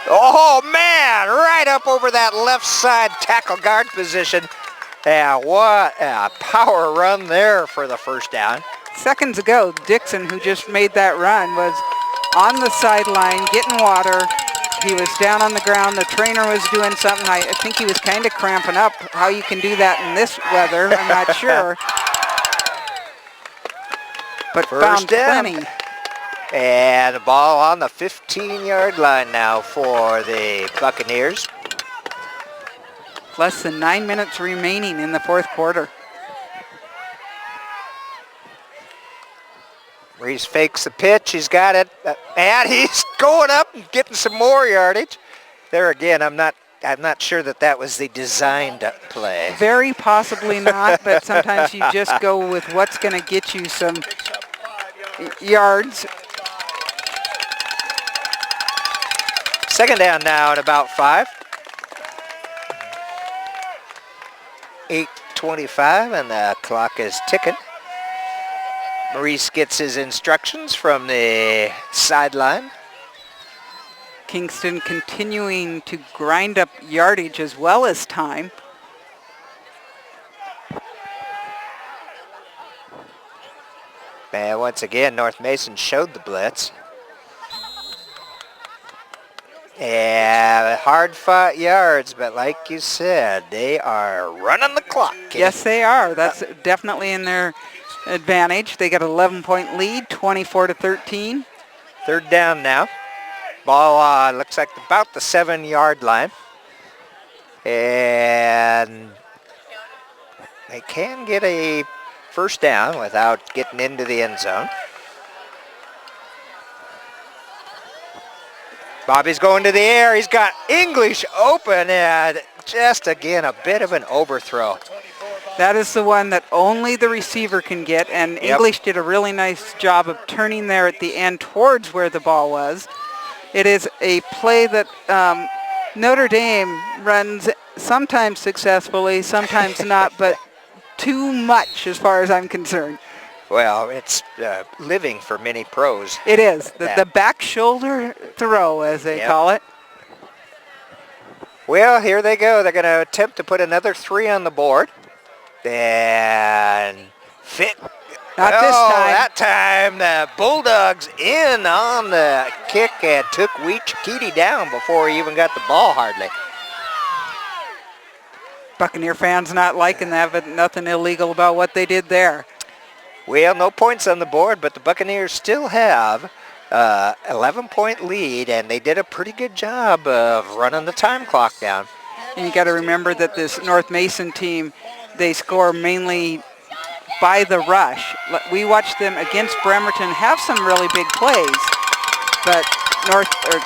Oh, man, right up over that left side tackle guard position. Yeah, what a power run there for the first down. Seconds ago, Dixon, who just made that run, was on the sideline getting water. He was down on the ground. The trainer was doing something. I think he was kind of cramping up. How you can do that in this weather, I'm not sure. But found plenty. And the ball on the 15-yard line now for the Buccaneers. Less than 9 minutes remaining in the fourth quarter. Reese fakes the pitch. He's got it. And he's going up and getting some more yardage. There again, I'm not sure that was the designed play. Very possibly not, but sometimes you just go with what's going to get you some yards. Second down now at about 5. 8:25 and the clock is ticking. Maurice gets his instructions from the sideline. Kingston continuing to grind up yardage as well as time. And once again, North Mason showed the blitz. Yeah, hard-fought yards, but like you said, they are running the clock. Yes, they are. That's definitely in their advantage. They got an 11-point lead, 24-13. Third down now. Ball looks like about the 7-yard line. And they can get a first down without getting into the end zone. Bobby's going to the air. He's got English open, and just again a bit of an overthrow. That is the one that only the receiver can get, and Yep. English did a really nice job of turning there at the end towards where the ball was. It is a play that Notre Dame runs sometimes successfully, sometimes not, but too much as far as I'm concerned. Well, it's living for many pros. It is. That. The back shoulder throw, as they Yep. call it. Well, here they go. They're going to attempt to put another 3 on the board. And fit. Not this time. That time the Bulldogs in on the kick and took Wee Chikiti down before he even got the ball hardly. Buccaneer fans not liking that, but nothing illegal about what they did there. Well, no points on the board, but the Buccaneers still have 11-point lead, and they did a pretty good job of running the time clock down. And you got to remember that this North Mason team, they score mainly by the rush. We watched them against Bremerton have some really big plays, but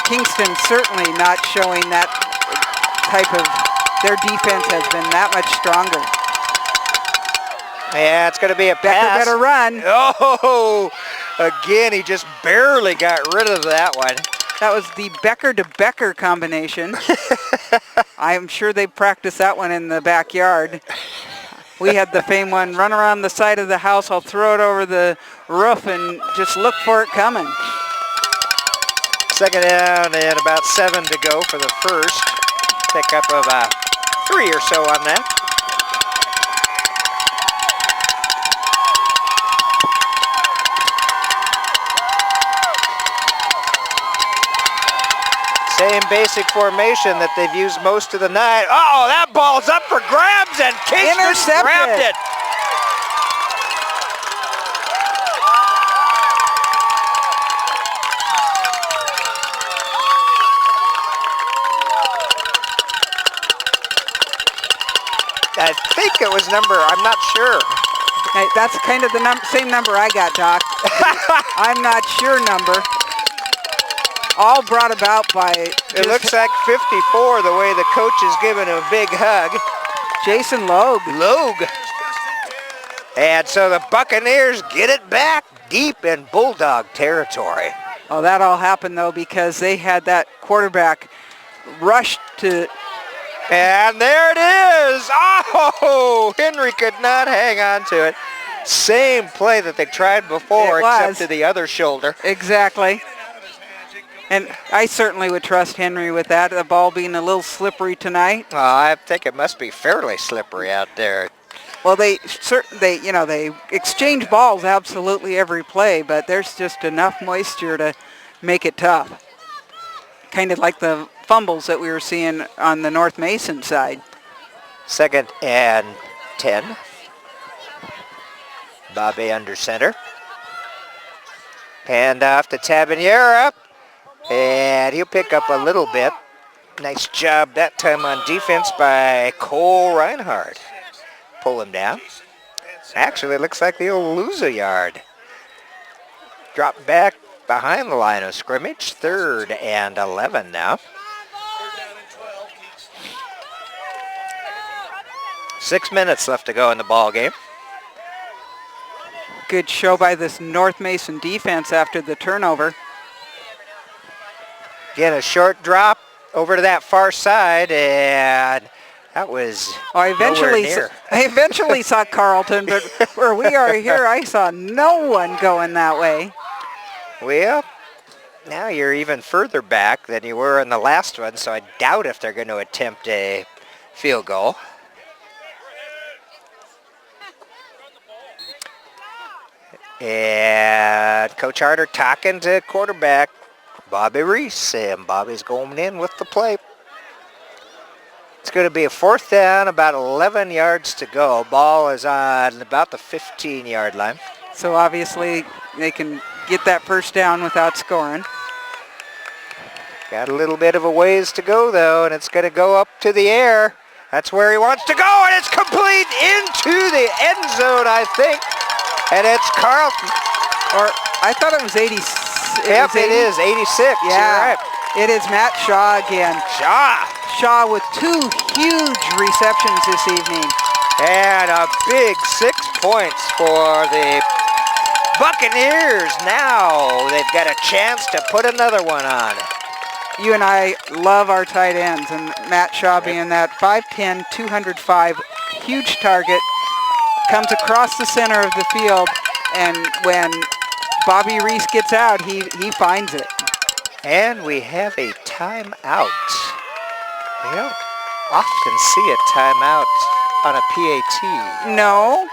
Kingston certainly not showing that type of, their defense has been that much stronger. Yeah, it's going to be a Becker pass. better run. Oh, again, he just barely got rid of that one. That was the Becker to Becker combination. I'm sure they practiced that one in the backyard. We had the famed one, run around the side of the house, I'll throw it over the roof and just look for it coming. Second down and about 7 to go for the first. Pickup of 3 or so on that. Same basic formation that they've used most of the night. Oh, that ball's up for grabs, and Kingston Intercepted. grabbed it. I think it was number, I'm not sure. Hey, that's kind of the same number I got, Doc. I'm not sure number. All brought about by... It looks like 54, the way the coach is giving him a big hug. Jason Logue. Logue. And so the Buccaneers get it back deep in Bulldog territory. Oh, that all happened, though, because they had that quarterback rush to... And there it is. Oh, Henry could not hang on to it. Same play that they tried before, except to the other shoulder. Exactly. And I certainly would trust Henry with that, the ball being a little slippery tonight. I think it must be fairly slippery out there. Well, they exchange balls absolutely every play, but there's just enough moisture to make it tough. Kind of like the fumbles that we were seeing on the North Mason side. 2nd and 10. Bobby under center. Hand off to Tabanera. And he'll pick up a little bit. Nice job that time on defense by Cole Reinhardt. Pull him down. Actually, it looks like they'll lose a yard. Drop back behind the line of scrimmage. 3rd and 11 now. 6 minutes left to go in the ball game. Good show by this North Mason defense after the turnover. Again, a short drop over to that far side, and that was I eventually saw Carlton, but where we are here, I saw no one going that way. Well, now you're even further back than you were in the last one, so I doubt if they're going to attempt a field goal. And Coach Harder talking to quarterback Bobby Reese, and Bobby's going in with the play. It's going to be a 4th down, about 11 yards to go. Ball is on about the 15-yard line. So obviously they can get that first down without scoring. Got a little bit of a ways to go, though, and it's going to go up to the air. That's where he wants to go, and it's complete into the end zone, I think. And it's Carlton. Or I thought it was 80. Yep, it is 86. Yeah, You're right. it is Matt Shaw again. Shaw with 2 huge receptions this evening. And a big 6 points for the Buccaneers. Now they've got a chance to put another one on. You and I love our tight ends, and Matt Shaw being that 5'10", 205, huge target, comes across the center of the field, and when Bobby Reese gets out, he finds it. And we have a timeout. We don't often see a timeout on a PAT. No,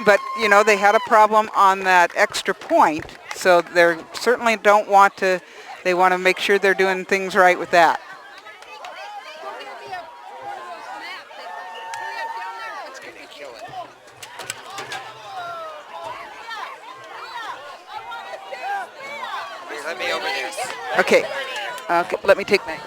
but, you know, they had a problem on that extra point, so they certainly don't want to, they want to make sure they're doing things right with that. Let me over there. Okay, let me take my...